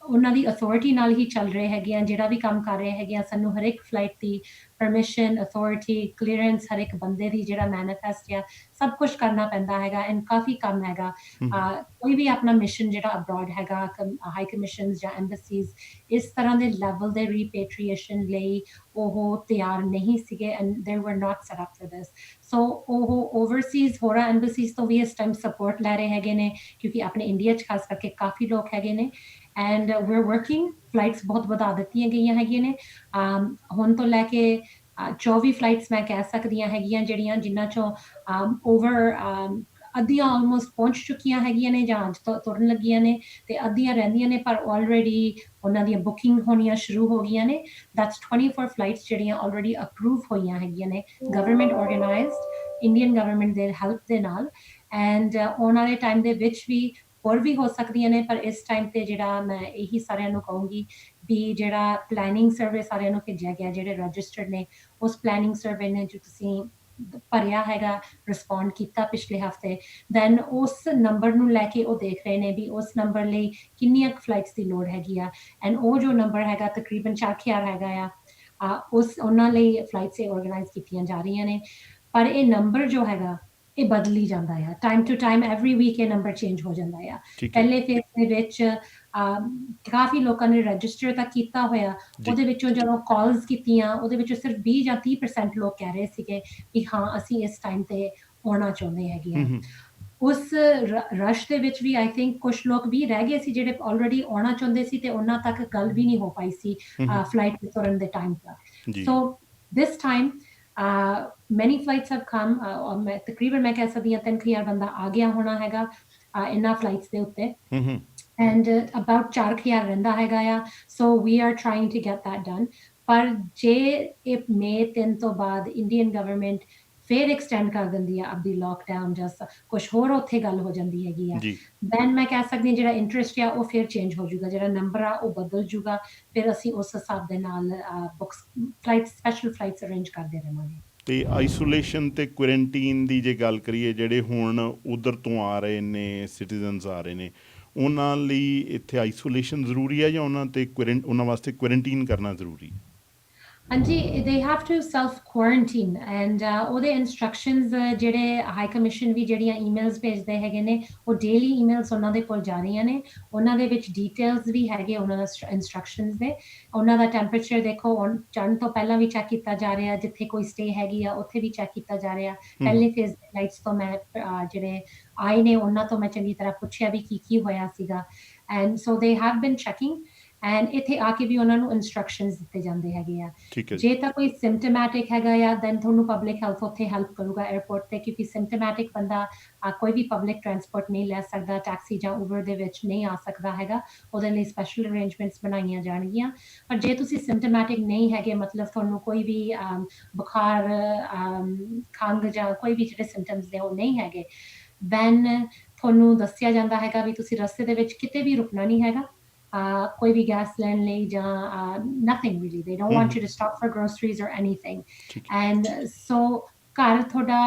ਉਹਨਾਂ ਦੀ ਅਥਾਰਟੀ ਨਾਲ ਹੀ ਚੱਲ ਰਹੇ ਹੈਗੇ ਆ। ਜਿਹੜਾ ਵੀ ਕੰਮ ਕਰ ਰਹੇ ਹੈਗੇ ਆ, ਸਾਨੂੰ ਹਰ ਇੱਕ ਫਲਾਈਟ ਦੀ ਪਰਮਿਸ਼ਨ, ਅਥਾਰਟੀ, ਕਲੀਅਰੈਂਸ ਹਰ ਇੱਕ ਬੰਦੇ ਦੀ ਜਿਹੜਾ ਮੈਨੀਫੈਸਟ ਆ ਸਭ ਕੁਛ ਕਰਨਾ ਪੈਂਦਾ ਹੈਗਾ, ਐਂਡ ਕਾਫੀ ਕੰਮ ਹੈਗਾ। ਕੋਈ ਵੀ ਆਪਣਾ ਮਿਸ਼ਨ ਜਿਹੜਾ ਅਬਰੋਡ ਹੈਗਾ, ਹਾਈ ਕਮਿਸ਼ਨਸ ਜਾਂ ਐਮਬੈਸੀਜ਼ ਇਸ ਤਰ੍ਹਾਂ ਦੇ ਲੈਵਲ ਦੇ ਰੀਪੇਟਰੀਏਸ਼ਨ ਲਈ ਉਹ ਤਿਆਰ ਨਹੀਂ ਸੀਗੇ, and they were not set up for this। ਸੋ ਉਹ ਓਵਰਸੀਜ਼ ਹੋਰਾਂ ਐਮਬੈਸੀਜ਼ ਤੋਂ ਵੀ ਇਸ ਟਾਈਮ ਸਪੋਰਟ ਲੈ ਰਹੇ ਹੈਗੇ ਨੇ, ਕਿਉਂਕਿ ਆਪਣੇ ਇੰਡੀਆ 'ਚ ਖਾਸ ਕਰਕੇ ਕਾਫੀ ਲੋਕ ਹੈਗੇ ਨੇ, ਐਂਡ we're working। ਫਲਾਈਟਸ ਬਹੁਤ ਵਧਾ ਦਿੱਤੀਆਂ ਗਈਆਂ ਹੈਗੀਆਂ ਨੇ। ਹੁਣ ਤੋਂ ਲੈ ਕੇ 24 ਫਲਾਈਟਸ ਮੈਂ ਕਹਿ ਸਕਦੀ ਹਾਂ ਹੈਗੀਆਂ ਜਿਹੜੀਆਂ, ਜਿਨ੍ਹਾਂ 'ਚੋਂ ਓਵਰ ਅੱਧੀਆਂ ਆਲਮੋਸਟ ਪਹੁੰਚ ਚੁੱਕੀਆਂ ਹੈਗੀਆਂ ਨੇ ਜਾਂ ਅੱਜ ਤੋਂ ਤੁਰਨ ਲੱਗੀਆਂ ਨੇ, ਤੇ ਅੱਧੀਆਂ ਰਹਿੰਦੀਆਂ ਨੇ ਪਰ ਆਲਰੇਡੀ ਉਹਨਾਂ ਦੀਆਂ ਬੁਕਿੰਗ ਹੋਣੀਆਂ ਸ਼ੁਰੂ ਹੋ ਗਈਆਂ ਨੇ। ਦੈਟਸ 24 ਫਲਾਈਟਸ ਜਿਹੜੀਆਂ ਆਲਰੇਡੀ ਅਪਰੂਵ ਹੋਈਆਂ ਹੈਗੀਆਂ ਨੇ, ਗਵਰਨਮੈਂਟ ਆਰਗੇਨਾਈਜ਼ਡ ਇੰਡੀਅਨ ਗਵਰਨਮੈਂਟ ਦੇ ਹੈਲਪ ਦੇ ਨਾਲ, ਐਂਡ ਆਉਣ ਵਾਲੇ ਟਾਈਮ ਦੇ ਵਿੱਚ ਵੀ ਹੋਰ ਵੀ ਹੋ ਸਕਦੀਆਂ ਨੇ। ਪਰ ਇਸ ਟਾਈਮ ਤੇ ਜਿਹੜਾ ਮੈਂ ਇਹੀ ਸਾਰਿਆਂ ਨੂੰ ਕਹੂੰਗੀ ਵੀ ਜਿਹੜਾ ਪਲੈਨਿੰਗ ਸਰਵੇ ਸਾਰਿਆਂ ਨੂੰ ਭੇਜਿਆ ਗਿਆ, ਜਿਹੜੇ ਰਜਿਸਟਰਡ ਨੇ, ਉਸ ਪਲੈਨਿੰਗ ਸਰਵੇ ਨੇ ਜੋ ਤੁਸੀਂ ਭਰਿਆ ਹੈਗਾ, ਰਿਸਪੌਂਡ ਕੀਤਾ ਪਿਛਲੇ ਹਫ਼ਤੇ, ਦੈਨ ਉਸ ਨੰਬਰ ਨੂੰ ਲੈ ਕੇ ਉਹ ਦੇਖ ਰਹੇ ਨੇ ਵੀ ਉਸ ਨੰਬਰ ਲਈ ਕਿੰਨੀਆਂ ਕੁ ਫਲਾਈਟਸ ਦੀ ਲੋੜ ਹੈਗੀ ਆ, ਐਂਡ ਉਹ ਜੋ ਨੰਬਰ ਹੈਗਾ ਤਕਰੀਬਨ 4000 ਹੈਗਾ ਆ, ਉਹਨਾਂ ਲਈ ਫਲਾਈਟਸ ਆਰਗੇਨਾਈਜ਼ ਕੀਤੀਆਂ ਜਾ ਰਹੀਆਂ ਨੇ। ਪਰ ਇਹ ਨੰਬਰ ਜੋ ਹੈਗਾ ਇਹ ਬਦਲੀ ਜਾਂਦਾ ਆ, time to time every week ਇਹ ਨੰਬਰ ਚੇਂਜ ਹੋ ਜਾਂਦਾ ਆ। ਠੀਕ ਹੈ ਪਹਿਲੇ ਫੇਜ਼ ਦੇ ਵਿੱਚ ਕਾਫੀ ਲੋਕਾਂ ਨੇ ਰਜਿਸਟਰ ਤਾਂ ਕੀਤਾ ਹੋਇਆ, ਜੀ। ਉਹਦੇ ਵਿੱਚੋਂ ਜਦੋਂ ਕਾਲਸ ਕੀਤੀਆਂ ਉਹਦੇ ਵਿੱਚੋਂ ਸਿਰਫ 20 ਜਾਂ 30% ਲੋਕ ਕਹਿ ਰਹੇ ਸੀਗੇ ਕਿ ਹਾਂ ਅਸੀਂ ਇਸ ਟਾਈਮ ਤੇ ਆਉਣਾ ਚਾਹੁੰਦੇ ਹੈਗੇ ਆ। ਉਸ ਰਸ਼ ਦੇ ਵਿੱਚ ਵੀ ਆਈ ਥਿੰਕ ਕੁਛ ਲੋਕ ਵੀ ਰਹਿ ਗਏ ਸੀ ਜਿਹੜੇ ਆਲਰੇਡੀ ਆਉਣਾ ਚਾਹੁੰਦੇ ਸੀ, ਤੇ ਉਹਨਾਂ ਤੱਕ ਗੱਲ ਵੀ ਨਹੀਂ ਹੋ ਪਾਈ ਸੀ ਫਲਾਈਟ ਤੇ ਤੁਰਨ ਦੇ ਟਾਈਮ ਤੱਕ। ਜੀ। ਸੋ ਦਿਸ ਟਾਈਮ ਮੈਨੀ ਫਲਾਈਟਸ ਹੈਵ ਕਮ, ਮੈਂ ਤਕਰੀਬਨ ਮੈਂ ਕਹਿ ਸਕਦੀ ਹਾਂ 3000 ਬੰਦਾ ਆ ਗਿਆ ਹੋਣਾ ਹੈਗਾ ਇਹਨਾਂ ਫਲਾਈਟਸ ਦੇ ਉੱਤੇ, ਐਂਡ ਅਬਾਊਟ 4000 ਰਹਿੰਦਾ ਹੈਗਾ ਆ। So we are trying to get that done. ਪਰ ਜੇ ਇਹ ਮਈ 3 ਤੋਂ ਬਾਅਦ ਇੰਡੀਅਨ ਗਵਰਨਮੈਂਟ ਫਿਰ ਐਕਸਟੈਂਡ ਕਰ ਦਿੰਦੀ ਆ ਆਪਦੀ ਲੋਕਡਾਊਨ, ਜਾਂ ਕੁਛ ਹੋਰ ਉੱਥੇ ਗੱਲ ਹੋ ਜਾਂਦੀ ਹੈਗੀ ਆ, ਜੀ। ਦੈਨ ਮੈਂ ਕਹਿ ਸਕਦੀ ਹਾਂ ਜਿਹੜਾ ਇੰਟਰਸਟ ਆ ਉਹ ਫਿਰ ਚੇਂਜ ਹੋ ਜਾਊਗਾ, ਜਿਹੜਾ ਨੰਬਰ ਆ ਉਹ ਬਦਲ ਜੂਗਾ। ਫਿਰ ਅਸੀਂ ਉਸ ਹਿਸਾਬ ਦੇ ਨਾਲ books flights, special flights arrange ਕਰਦੇ ਰਹਾਂਗੇ। ਤੇ ਆਈਸੋਲੇਸ਼ਨ ਤੇ ਕੁਆਰੰਟੀਨ ਦੀ ਜੇ ਗੱਲ ਕਰੀਏ, ਜਿਹੜੇ ਹੁਣ ਉਧਰ ਤੋਂ ਆ ਰਹੇ ਨੇ ਸਿਟੀਜ਼ਨਸ ਆ ਰਹੇ ਨੇ, ਉਹਨਾਂ ਲਈ ਇੱਥੇ ਆਈਸੋਲੇਸ਼ਨ ਜ਼ਰੂਰੀ ਹੈ ਜਾਂ ਉਹਨਾਂ ਵਾਸਤੇ ਕੁਆਰੰਟੀਨ ਕਰਨਾ ਜ਼ਰੂਰੀ ਹੈ? ਹਾਂਜੀ, they have to self quarantine, and ਉਹਦੇ ਇੰਸਟਰਕਸ਼ਨਸ ਜਿਹੜੇ ਹਾਈ ਕਮਿਸ਼ਨ ਵੀ ਜਿਹੜੀਆਂ ਈਮੇਲਸ ਭੇਜਦੇ ਹੈਗੇ ਨੇ, ਉਹ ਡੇਲੀ ਈਮੇਲਸ ਉਹਨਾਂ ਦੇ ਕੋਲ ਜਾ ਰਹੀਆਂ ਨੇ। ਉਹਨਾਂ ਦੇ ਵਿੱਚ ਡੀਟੇਲਸ ਵੀ ਹੈਗੇ ਉਹਨਾਂ ਦਾ ਇੰਸਟਰਕਸ਼ਨਸ ਦੇ। ਉਹਨਾਂ ਦਾ ਟੈਂਪਰੇਚਰ ਦੇਖੋ ਚੜ੍ਹਨ ਤੋਂ ਪਹਿਲਾਂ ਵੀ ਚੈੱਕ ਕੀਤਾ ਜਾ ਰਿਹਾ, ਜਿੱਥੇ ਕੋਈ ਸਟੇ ਹੈਗੀ ਆ ਉੱਥੇ ਵੀ ਚੈੱਕ ਕੀਤਾ ਜਾ ਰਿਹਾ। ਪਹਿਲੇ ਫੇਜ਼ ਦੇ ਫਲਾਈਟਸ ਤੋਂ ਮੈਂ ਜਿਹੜੇ ਆਏ ਨੇ ਉਹਨਾਂ ਤੋਂ ਮੈਂ ਚੰਗੀ ਤਰ੍ਹਾਂ ਪੁੱਛਿਆ ਵੀ ਕੀ ਹੋਇਆ ਸੀਗਾ, ਐਂਡ ਸੋ ਦੇ ਹੈਵ ਬਿਨ ਚੈਕਿੰਗ, ਐਂਡ ਇੱਥੇ ਆ ਕੇ ਵੀ ਉਹਨਾਂ ਨੂੰ ਇੰਸਟਰਕਸ਼ਨਸ ਦਿੱਤੇ ਜਾਂਦੇ ਹੈਗੇ ਆ। ਠੀਕ ਹੈ ਜੀ। ਜੇ ਤਾਂ ਕੋਈ ਸਿੰਪਟੋਮੈਟਿਕ ਹੈਗਾ ਆ, ਦੈਨ ਤੁਹਾਨੂੰ ਪਬਲਿਕ ਹੈਲਥ ਉੱਥੇ ਹੈਲਪ ਕਰੂਗਾ 에ਅਰਪੋਰਟ ਤੇ, ਕਿਉਂਕਿ ਸਿੰਪਟੋਮੈਟਿਕ ਬੰਦਾ ਕੋਈ ਵੀ ਪਬਲਿਕ ਟਰਾਂਸਪੋਰਟ ਨਹੀਂ ਲੈ ਸਕਦਾ, ਟੈਕਸੀ ਜਾਂ ਉਬਰ ਦੇ ਵਿੱਚ ਨਹੀਂ ਆ ਸਕਦਾ ਹੈਗਾ, ਉਹਦੇ ਲਈ ਸਪੈਸ਼ਲ ਅਰੇਂਜਮੈਂਟਸ ਬਣਾਈਆਂ ਜਾਣਗੀਆਂ। ਪਰ ਜੇ ਤੁਸੀਂ ਸਿੰਪਟੋਮੈਟਿਕ ਨਹੀਂ ਹੈਗੇ, ਮਤਲਬ ਤੁਹਾਨੂੰ ਕੋਈ ਵੀ ਬੁਖਾਰ, ਖੰਘ ਜਾਂ ਕੋਈ ਵੀ ਜਿਹੜੇ ਸਿੰਪਟਮਸ ਨੇ ਉਹ ਨਹੀਂ ਹੈਗੇ, ਦੈਨ ਤੁਹਾਨੂੰ ਦੱਸਿਆ ਜਾਂਦਾ ਹੈਗਾ ਵੀ ਤੁਸੀਂ ਰਸਤੇ ਦੇ ਵਿੱਚ ਕਿਤੇ ਵੀ ਰੁਕਣਾ ਨਹੀਂ ਹੈਗਾ, ਕੋਈ ਵੀ ਗੈਸ ਲੈਣ ਲਈ ਜਾਂ nothing really, they don't want you to stop for groceries or anything। ਠੀਕ ਹੈ। ਐਂਡ ਸੋ ਘਰ ਤੁਹਾਡਾ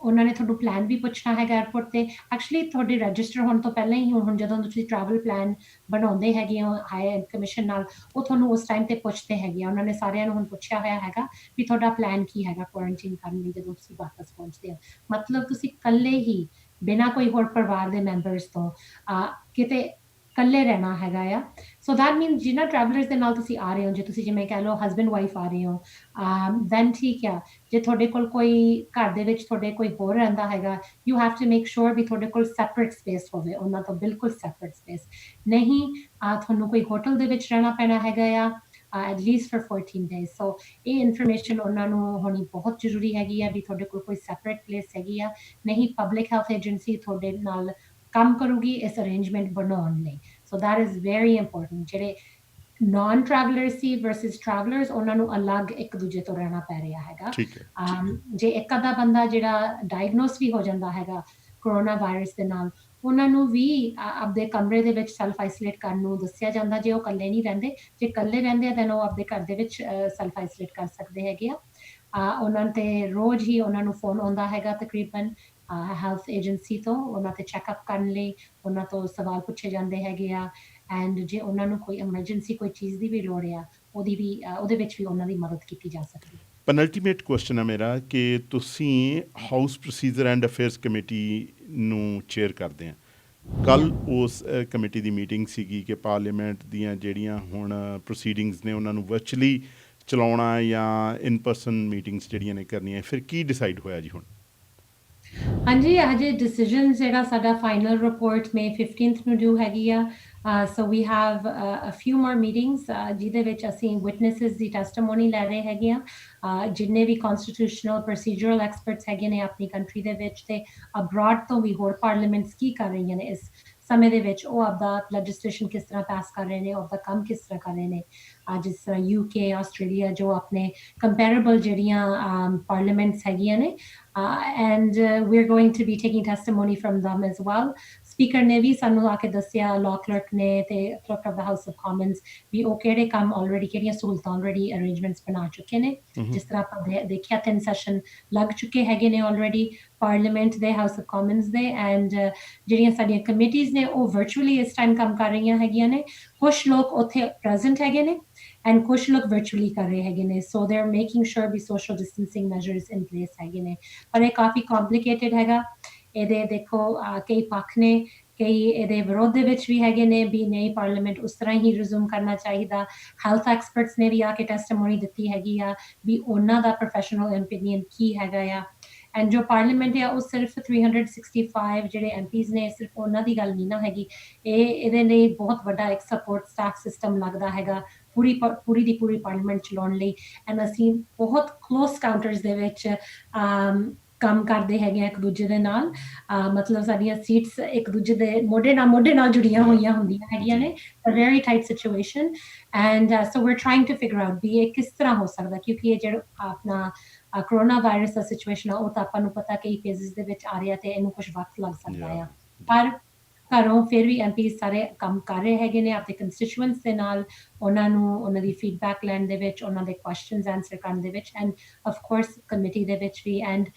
ਉਹਨਾਂ ਨੇ ਤੁਹਾਨੂੰ ਪਲਾਨ ਵੀ ਪੁੱਛਣਾ ਹੈਗਾ 에ਅਰਪੋਰਟ ਤੇ। ਐਕਚੁਅਲੀ ਤੁਹਾਡੇ ਰਜਿਸਟਰ ਹੋਣ ਤੋਂ ਪਹਿਲਾਂ ਹੀ, ਹੁਣ ਜਦੋਂ ਤੁਸੀਂ ਟਰੈਵਲ ਪਲਾਨ ਬਣਾਉਂਦੇ ਹੈਗੇ ਹੋ ਹਾਈ ਕਮਿਸ਼ਨ ਨਾਲ, ਉਹ ਤੁਹਾਨੂੰ ਉਸ ਟਾਈਮ ਤੇ ਪੁੱਛਦੇ ਹੈਗੇ ਆ। ਉਹਨਾਂ ਨੇ ਸਾਰਿਆਂ ਨੂੰ ਹੁਣ ਪੁੱਛਿਆ ਹੋਇਆ ਹੈਗਾ ਵੀ ਤੁਹਾਡਾ ਪਲਾਨ ਕੀ ਹੈਗਾ ਕੁਆਰੰਟੀਨ ਕਰਨ ਲਈ ਜਦੋਂ ਤੁਸੀਂ ਵਾਪਸ ਪਹੁੰਚਦੇ ਹੋ। ਮਤਲਬ ਤੁਸੀਂ ਇਕੱਲੇ ਹੀ ਬਿਨਾਂ ਕੋਈ ਹੋਰ ਪਰਿਵਾਰ ਦੇ ਮੈਂਬਰਸ ਤੋਂ ਕਿਤੇ ਇਕੱਲੇ ਰਹਿਣਾ ਹੈਗਾ ਆ। ਸੋ ਦੈਟ ਮੀਨਸ ਜਿਨ੍ਹਾਂ ਟਰੈਵਲਰਸ ਦੇ ਨਾਲ ਤੁਸੀਂ ਆ ਰਹੇ ਹੋ, ਜੇ ਤੁਸੀਂ ਜਿਵੇਂ ਕਹਿ ਲਓ ਹਸਬੈਂਡ ਵਾਈਫ ਆ ਰਹੇ ਹੋ, ਦੈਨ ਠੀਕ ਆ। ਜੇ ਤੁਹਾਡੇ ਕੋਲ ਕੋਈ ਘਰ ਦੇ ਵਿੱਚ ਤੁਹਾਡੇ ਕੋਈ ਹੋਰ ਰਹਿੰਦਾ ਹੈਗਾ, you have to make sure we ਤੁਹਾਡੇ ਕੋਲ ਸੈਪਰੇਟ ਸਪੇਸ ਹੋਵੇ, ਉਹਨਾਂ ਤੋਂ ਬਿਲਕੁਲ ਸੈਪਰੇਟ ਸਪੇਸ। ਨਹੀਂ ਤੁਹਾਨੂੰ ਕੋਈ ਹੋਟਲ ਦੇ ਵਿੱਚ ਰਹਿਣਾ ਪੈਣਾ ਹੈਗਾ ਆ at least for 14 days। ਸੋ ਇਹ ਇਨਫੋਰਮੇਸ਼ਨ ਉਹਨਾਂ ਨੂੰ ਹੋਣੀ ਬਹੁਤ ਜ਼ਰੂਰੀ ਹੈਗੀ ਆ ਵੀ ਤੁਹਾਡੇ ਕੋਲ ਕੋਈ ਸੈਪਰੇਟ ਪਲੇਸ ਹੈਗੀ ਆ। ਨਹੀਂ ਪਬਲਿਕ ਹੈਲਥ ਏਜੰਸੀ ਤੁਹਾਡੇ ਨਾਲ ਕੰਮ ਕਰੂਗੀ ਇਸ ਅਰੇਂਜਮੈਂਟ ਬਣਾਉਣ ਲਈ। So that is very important. ਜਿਹੜੇ ਨਾਨ ਟਰੈਵਲਰਸ ਸੀ ਵਰਸਸ ਟਰੈਵਲਰਸ ਉਹਨਾਂ ਨੂੰ ਅਲੱਗ ਇੱਕ ਦੂਜੇ ਤੋਂ ਰਹਿਣਾ ਪੈ ਰਿਹਾ ਹੈਗਾ। ਠੀਕ ਹੈ। ਜੇ ਇੱਕ ਅੱਧਾ ਬੰਦਾ ਜਿਹੜਾ ਡਾਇਗਨੋਸ ਵੀ ਹੋ ਜਾਂਦਾ ਹੈਗਾ ਕੋਰੋਨਾ ਵਾਇਰਸ ਦੇ ਨਾਲ, ਉਹਨਾਂ ਨੂੰ ਵੀ ਆਪਦੇ ਕਮਰੇ ਦੇ ਵਿੱਚ ਸੈਲਫ ਆਈਸੋਲੇਟ ਕਰਨ ਨੂੰ ਦੱਸਿਆ ਜਾਂਦਾ ਜੇ ਉਹ ਇਕੱਲੇ ਨਹੀਂ ਰਹਿੰਦੇ। ਜੇ ਇਕੱਲੇ ਰਹਿੰਦੇ ਆ ਤਾਂ ਉਹ ਆਪਦੇ ਘਰ ਦੇ ਵਿੱਚ ਸੈਲਫ ਆਈਸੋਲੇਟ ਕਰ ਸਕਦੇ ਹੈਗੇ ਆ। ਉਹਨਾਂ 'ਤੇ ਰੋਜ਼ ਹੀ ਉਹਨਾਂ ਨੂੰ ਫੋਨ ਆਉਂਦਾ ਹੈਗਾ ਤਕਰੀਬਨ ਹੈਲਥ ਏਜੰਸੀ ਤੋਂ, ਉਹਨਾਂ 'ਤੇ ਚੈੱਕਅਪ ਕਰਨ ਲਈ ਉਹਨਾਂ ਤੋਂ ਸਵਾਲ ਪੁੱਛੇ ਜਾਂਦੇ ਹੈਗੇ ਆ। ਐਂਡ ਜੇ ਉਹਨਾਂ ਨੂੰ ਕੋਈ ਐਮਰਜੈਂਸੀ ਕੋਈ ਚੀਜ਼ ਦੀ ਵੀ ਲੋੜ ਆ, ਉਹਦੇ ਵਿੱਚ ਵੀ ਉਹਨਾਂ ਦੀ ਮਦਦ ਕੀਤੀ ਜਾ ਸਕਦੀ ਹੈ। ਪੈਨਲਟੀਮੇਟ ਕੁਐਸਚਨ ਹੈ ਮੇਰਾ ਕਿ ਤੁਸੀਂ house procedure and affairs committee ਨੂੰ ਚੇਅਰ ਕਰਦੇ ਆ। ਕੱਲ ਉਸ ਕਮੇਟੀ ਦੀ ਮੀਟਿੰਗ ਸੀਗੀ ਕਿ ਪਾਰਲੀਮੈਂਟ ਦੀਆਂ ਜਿਹੜੀਆਂ ਹੁਣ ਪ੍ਰੋਸੀਡਿੰਗਸ ਨੇ ਉਹਨਾਂ ਨੂੰ ਵਰਚੁਅਲੀ ਚਲਾਉਣਾ ਜਾਂ ਇਨ ਪਰਸਨ ਮੀਟਿੰਗਸ ਜਿਹੜੀਆਂ ਨੇ ਕਰਨੀਆਂ, ਫਿਰ ਕੀ ਡਿਸਾਈਡ ਹੋਇਆ ਜੀ ਹੁਣ? ਹਾਂਜੀ, ਹਜੇ ਡਿਸੀਜਨ ਜਿਹੜਾ ਸਾਡਾ ਫਾਈਨਲ ਰਿਪੋਰਟ May 15th ਨੂੰ ਡਿਊ ਹੈਗੀ ਆ। So we have a ਫਿਊ more meetings ਜਿਹਦੇ ਵਿੱਚ ਅਸੀਂ ਵਿਟਨੈਸਿਸ ਦੀ ਟੈਸਟੀਮੋਨੀ ਲੈ ਰਹੇ ਹੈਗੇ ਆ। ਜਿੰਨੇ ਵੀ ਕਨਸਟੀਟਿਊਸ਼ਨਲ ਪ੍ਰੋਸੀਜਰਲ ਐਕਸਪਰਟਸ ਹੈਗੇ ਨੇ ਆਪਣੀ ਕੰਟਰੀ ਦੇ ਵਿੱਚ ਤੇ ਅਬਰਾਡ ਤੋਂ ਵੀ ਹੋਰ ਪਾਰਲੀਮੈਂਟਸ ਕੀ ਕਰ ਰਹੀਆਂ ਨੇ ਇਸ ਸਮੇਂ ਦੇ ਵਿੱਚ, ਉਹ ਆਪਦਾ ਲੈਜਿਸਲੇਸ਼ਨ ਕਿਸ ਤਰ੍ਹਾਂ ਪਾਸ ਕਰ ਰਹੇ ਨੇ, ਆਪਦਾ ਕੰਮ ਕਿਸ ਤਰ੍ਹਾਂ ਕਰ ਰਹੇ ਨੇ। ਜਿਸ ਤਰ੍ਹਾਂ UK, ਆਸਟ੍ਰੇਲੀਆ ਜੋ ਆਪਣੇ ਕੰਪੈਰੇਬਲ ਜਿਹੜੀਆਂ ਪਾਰਲੀਮੈਂਟਸ ਹੈਗੀਆਂ ਨੇ, and we're going to be taking testimony from them as well. Speaker ਨੇ ਵੀ ਸਾਨੂੰ ਆ ਕੇ ਦੱਸਿਆ, law clerk ਨੇ ਤੇ clerk of the House of Commons ਵੀ ਉਹ ਕਿਹੜੇ ਕੰਮ already, ਕਿਹੜੀਆਂ ਸਹੂਲਤਾਂ already arrangements ਬਣਾ ਚੁੱਕੇ ਨੇ। ਜਿਸ ਤਰ੍ਹਾਂ ਆਪਾਂ ਦੇਖਿਆ 3 ਸੈਸ਼ਨ ਲੱਗ ਚੁੱਕੇ ਹੈਗੇ ਨੇ already ਪਾਰਲੀਮੈਂਟ ਦੇ, ਹਾਊਸ ਆਫ ਕਾਮਨਸ ਦੇ। ਐਂਡ ਜਿਹੜੀਆਂ ਸਾਡੀਆਂ ਕਮੇਟੀਜ਼ ਨੇ ਉਹ ਵਰਚੁਅਲੀ ਇਸ ਟਾਈਮ ਕੰਮ ਕਰ ਰਹੀਆਂ ਹੈਗੀਆਂ ਨੇ। ਕੁਛ ਲੋਕ ਉੱਥੇ ਪ੍ਰੈਜ਼ੈਂਟ ਹੈਗੇ ਨੇ ਐਂਡ ਕੁਛ ਲੋਕ ਵਰਚੁਅਲੀ ਕਰ ਰਹੇ ਹੈਗੇ ਨੇ। So they are making sure we social distancing measures in place ਹੈਗੇ ਨੇ। ਪਰ ਇਹ ਕਾਫੀ ਕੰਪਲਿਕੇਟਡ ਹੈਗਾ। ਇਹਦੇ ਦੇਖੋ ਕਈ ਪੱਖ ਨੇ, ਕਈ ਇਹਦੇ ਵਿਰੋਧ ਦੇ ਵਿੱਚ ਵੀ ਹੈਗੇ ਨੇ ਵੀ ਨਹੀਂ ਪਾਰਲੀਮੈਂਟ ਉਸ ਤਰ੍ਹਾਂ ਹੀ ਰਿਜ਼ੂਮ ਕਰਨਾ ਚਾਹੀਦਾ। ਹੈਲਥ ਐਕਸਪਰਟਸ ਨੇ ਵੀ ਆ ਕੇ ਟੈਸਟੀਮੋਨੀ ਦਿੱਤੀ ਹੈਗੀ ਆ ਵੀ ਉਹਨਾਂ ਦਾ ਪ੍ਰੋਫੈਸ਼ਨਲ ਓਪੀਨੀਅਨ ਕੀ ਹੈਗਾ ਆ। ਐਂਡ ਜੋ ਪਾਰਲੀਮੈਂਟ ਆ ਉਹ ਸਿਰਫ 365 ਜਿਹੜੇ MPs ਨੇ, ਸਿਰਫ ਉਹਨਾਂ ਦੀ ਗੱਲ ਨਹੀਂ ਨਾ ਹੈਗੀ। ਇਹਦੇ ਲਈ ਬਹੁਤ ਵੱਡਾ ਇੱਕ ਸਪੋਰਟ ਸਟਾਫ ਸਿਸਟਮ ਲੱਗਦਾ ਹੈਗਾ ਪੂਰੀ ਦੀ ਪੂਰੀ ਪਾਰਲੀਮੈਂਟ ਚਲਾਉਣ ਲਈ। ਐਂਡ ਅਸੀਂ ਬਹੁਤ ਕਲੋਸ ਕਾਊਂਟਰਸ ਦੇ ਵਿੱਚ ਕੰਮ ਕਰਦੇ ਹੈਗੇ ਆ ਇੱਕ ਦੂਜੇ ਦੇ ਨਾਲ। ਮਤਲਬ ਸਾਡੀਆਂ ਸੀਟਸ ਇੱਕ ਦੂਜੇ ਦੇ ਮੋਢੇ ਨਾਲ ਜੁੜੀਆਂ ਹੋਈਆਂ ਹੁੰਦੀਆਂ ਹੈਗੀਆਂ ਨੇ। A very tight situation and so we're trying to figure out we ਇਹ ਕਿਸ ਤਰ੍ਹਾਂ ਹੋ ਸਕਦਾ, ਕਿਉਂਕਿ ਇਹ ਜਿਹੜਾ ਆਪਣਾ ਕੋਰੋਨਾ ਵਾਇਰਸ ਦਾ ਸਿਚੁਏਸ਼ਨ ਆ ਉਹ ਤਾਂ ਆਪਾਂ ਨੂੰ ਪਤਾ ਕਈ ਫੇਜ਼ਸ ਦੇ ਵਿੱਚ ਆ ਰਿਹਾ ਤੇ ਇਹਨੂੰ ਕੁਝ ਵਕਤ ਲੱਗ ਸਕਦਾ ਆ। ਪਰ ਘਰੋਂ ਫਿਰ ਵੀ MPs ਸਾਰੇ ਕੰਮ ਕਰ ਰਹੇ ਹੈਗੇ ਨੇ ਆਪਣੇ ਕੰਸਟੀਚੁਐਂਟਸ ਦੇ ਨਾਲ, ਉਹਨਾਂ ਨੂੰ ਉਹਨਾਂ ਦੀ ਫੀਡਬੈਕ ਲੈਣ ਦੇ ਵਿੱਚ, ਉਹਨਾਂ ਦੇ ਕੁਐਸਚਨਸ ਆਨਸਰ ਕਰਨ ਦੇ ਵਿੱਚ, ਐਂਡ ਆਫ ਕੋਰਸ ਕਮੇਟੀ ਦੇ ਵਿੱਚ ਵੀ। ਐਂਡ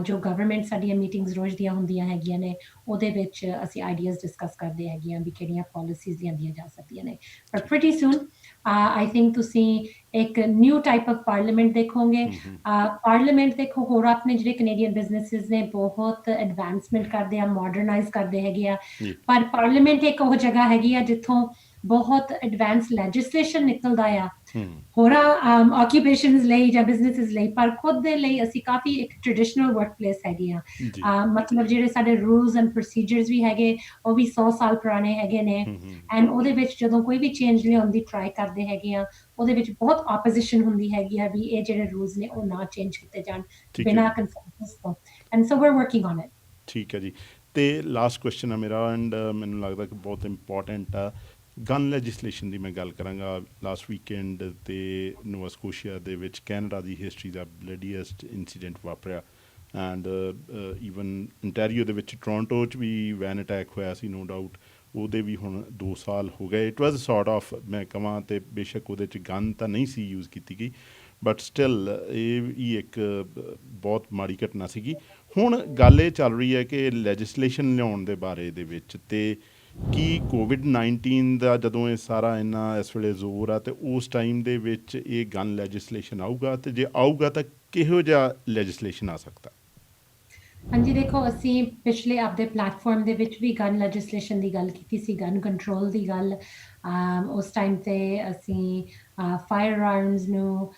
ਜੋ ਗਵਰਨਮੈਂਟ ਸਾਡੀਆਂ ਮੀਟਿੰਗਸ ਰੋਜ਼ ਦੀਆਂ ਹੁੰਦੀਆਂ ਹੈਗੀਆਂ ਨੇ ਉਹਦੇ ਵਿੱਚ ਅਸੀਂ ਆਈਡੀਆਜ਼ ਡਿਸਕਸ ਕਰਦੇ ਹੈਗੇ ਆ ਵੀ ਕਿਹੜੀਆਂ ਪਾਲਿਸੀਜ਼ ਲਿਆਂਦੀਆਂ ਜਾ ਸਕਦੀਆਂ ਨੇ। ਪਰ ਪ੍ਰੀਟੀ ਸੂਨ ਆਈ ਥਿੰਕ ਤੁਸੀਂ ਇੱਕ ਨਿਊ ਟਾਈਪ ਆਫ ਪਾਰਲੀਮੈਂਟ ਦੇਖੋਗੇ। ਪਾਰਲੀਮੈਂਟ ਦੇਖੋ ਹੋਰ ਆਪਣੇ ਜਿਹੜੇ ਕੈਨੇਡੀਅਨ ਬਿਜ਼ਨੈਸਿਸ ਨੇ ਬਹੁਤ ਐਡਵਾਂਸਮੈਂਟ ਕਰਦੇ ਆ, ਮਾਡਰਨਾਈਜ਼ ਕਰਦੇ ਹੈਗੇ ਆ। ਪਰ ਪਾਰਲੀਮੈਂਟ ਇੱਕ ਉਹ ਜਗ੍ਹਾ ਹੈਗੀ ਆ ਜਿੱਥੋਂ ਬਹੁਤ ਐਡਵਾਂਸ ਲੈਜਿਸਲੇਸ਼ਨ ਨਿਕਲਦਾ ਆ ਹੋਰਾਂ ਆਕਿਊਪੇਸ਼ਨਸ ਲਈ ਜਾਂ ਬਿਜ਼ਨੈਸਿਸ ਲਈ। ਪਰ ਖੁਦ ਦੇ ਲਈ ਅਸੀਂ ਕਾਫੀ ਇੱਕ ਟ੍ਰੈਡੀਸ਼ਨਲ ਵਰਕ ਪਲੇਸ ਹੈਗੇ ਆ। ਮਤਲਬ ਜਿਹੜੇ ਸਾਡੇ ਰੂਲਸ ਐਂਡ ਪ੍ਰੋਸੀਜਰਸ ਵੀ ਹੈਗੇ ਉਹ ਵੀ 100 ਸਾਲ ਪੁਰਾਣੇ ਹੈਗੇ ਨੇ। ਐਂਡ ਉਹਦੇ ਵਿੱਚ ਜਦੋਂ ਕੋਈ ਵੀ ਚੇਂਜ ਲਿਆਉਣ ਦੀ ਟਰਾਈ ਕਰਦੇ ਹੈਗੇ ਆ ਉਹਦੇ ਵਿੱਚ ਬਹੁਤ ਆਪੋਜੀਸ਼ਨ ਹੁੰਦੀ ਹੈਗੀ ਆ ਵੀ ਇਹ ਜਿਹੜੇ ਰੂਲਸ ਨੇ ਉਹ ਨਾ ਚੇਂਜ ਕੀਤੇ ਜਾਣ ਬਿਨਾਂ ਕੰਸੈਂਸਸ ਤੋਂ। And so we're working on it. ਠੀਕ ਹੈ ਜੀ। ਤੇ ਲਾਸਟ ਕੁਐਸਚਨ ਆ ਮੇਰਾ ਐਂਡ ਮੈਨੂੰ ਲੱਗਦਾ ਕਿ ਬਹੁਤ ਇੰਪੋਰਟੈਂਟ ਆ। ਗਨ ਲੈਜਿਸਲੇਸ਼ਨ ਦੀ ਮੈਂ ਗੱਲ ਕਰਾਂਗਾ। ਲਾਸਟ ਵੀਕਐਂਡ ਤੇ ਨੋਵਾ ਸਕੋਸ਼ੀਆ ਦੇ ਵਿੱਚ ਕੈਨੇਡਾ ਦੀ ਹਿਸਟਰੀ ਦਾ ਬਲੱਡੀਐਸਟ ਇਨਸੀਡੈਂਟ ਵਾਪਰਿਆ। ਐਂਡ ਈਵਨ ਇੰਟੈਰੀਓ ਦੇ ਵਿੱਚ ਟੋਰਾਂਟੋ 'ਚ ਵੀ ਵੈਨ ਅਟੈਕ ਹੋਇਆ ਸੀ, ਨੋ ਡਾਊਟ। ਉਹਦੇ ਵੀ ਹੁਣ 2 ਸਾਲ ਹੋ ਗਏ। ਇਟ ਵਾਜ਼ ਸੌਰਟ ਆਫ, ਮੈਂ ਕਹਾਂ ਤੇ ਬੇਸ਼ੱਕ ਉਹਦੇ 'ਚ ਗਨ ਤਾਂ ਨਹੀਂ ਸੀ ਯੂਜ਼ ਕੀਤੀ ਗਈ, ਬਟ ਸਟਿਲ ਇਹ ਵੀ ਇੱਕ ਬਹੁਤ ਮਾੜੀ ਘਟਨਾ ਸੀਗੀ। ਹੁਣ ਗੱਲ ਇਹ ਚੱਲ ਰਹੀ ਹੈ ਕਿ ਲੈਜਿਸਲੇਸ਼ਨ ਲਿਆਉਣ ਦੇ ਬਾਰੇ ਦੇ ਵਿੱਚ, ਅਤੇ ਕੀ COVID-19 ਦਾ ਜਦੋਂ ਇਹ ਸਾਰਾ ਇੰਨਾ ਇਸ ਵੇਲੇ ਜ਼ੋਰ ਆ, ਅਤੇ ਉਸ ਟਾਈਮ ਦੇ ਵਿੱਚ ਇਹ ਗਨ ਲੈਜਿਸਲੇਸ਼ਨ ਆਊਗਾ, ਅਤੇ ਜੇ ਆਊਗਾ ਤਾਂ ਕਿਹੋ ਜਿਹਾ ਲੈਜਿਸਲੇਸ਼ਨ ਆ ਸਕਦਾ? ਹਾਂਜੀ ਦੇਖੋ, ਅਸੀਂ ਪਿਛਲੇ ਆਪਦੇ ਪਲੈਟਫਾਰਮ ਦੇ ਵਿੱਚ ਵੀ ਗਨ ਲੈਜਿਸਲੇਸ਼ਨ ਦੀ ਗੱਲ ਕੀਤੀ ਸੀ, ਗਨ ਕੰਟਰੋਲ ਦੀ ਗੱਲ। ਉਸ ਟਾਈਮ 'ਤੇ ਅਸੀਂ ਫਾਇਰ ਆਰਮਸ ਨੂੰ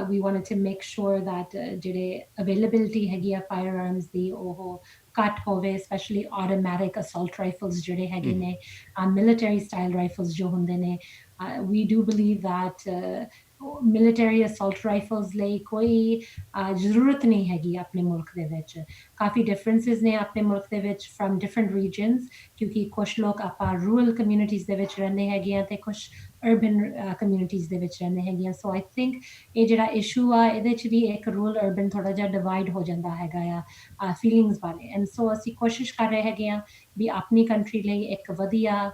we wanted to make sure that ਜਿਹੜੇ ਅਵੇਲੇਬਿਲਿਟੀ ਹੈਗੀ ਆ ਫਾਇਰ ਆਰਮਸ ਦੀ ਉਹ ਘੱਟ ਹੋਵੇ, ਸਪੈਸ਼ਲੀ ਆਟੋਮੈਟਿਕ ਅਸੌਲਟ ਰਾਈਫਲਸ ਜਿਹੜੇ ਹੈਗੇ ਨੇ, ਮਿਲੀਟਰੀ ਸਟਾਈਲ ਰਾਈਫਲਸ ਜੋ ਹੁੰਦੇ ਨੇ। We do believe that military assault rifles ਲਈ ਕੋਈ ਜ਼ਰੂਰਤ ਨਹੀਂ ਹੈਗੀ ਆਪਣੇ ਮੁਲਕ ਦੇ ਵਿੱਚ। ਕਾਫੀ ਡਿਫਰੈਂਸਿਸ ਨੇ ਆਪਣੇ ਮੁਲਕ ਦੇ ਵਿੱਚ ਫਰਮ ਡਿਫਰੈਂਟ ਰੀਜਨਸ, ਕਿਉਂਕਿ ਕੁਛ ਲੋਕ ਆਪਾਂ ਰੂਰਲ ਕਮਿਊਨਿਟੀਜ਼ ਦੇ ਵਿੱਚ ਰਹਿੰਦੇ ਹੈਗੇ ਆ ਤੇ ਕੁਛ ਅਰਬਨ ਕਮਿਊਨਿਟੀਜ਼ ਦੇ ਵਿੱਚ ਰਹਿੰਦੇ ਹੈਗੇ ਆ। ਸੋ ਆਈ ਥਿੰਕ ਇਹ ਜਿਹੜਾ ਇਸ਼ੂ ਆ ਇਹਦੇ 'ਚ ਵੀ ਇੱਕ ਰੂਰਲ ਅਰਬਨ ਥੋੜ੍ਹਾ ਜਿਹਾ ਡਿਵਾਈਡ ਹੋ ਜਾਂਦਾ ਹੈਗਾ ਆ ਫੀਲਿੰਗਸ ਬਾਰੇ। ਐਂਡ ਸੋ ਅਸੀਂ ਕੋਸ਼ਿਸ਼ ਕਰ ਰਹੇ ਹੈਗੇ ਆ ਵੀ ਆਪਣੀ ਕੰਟਰੀ ਲਈ ਇੱਕ ਵਧੀਆ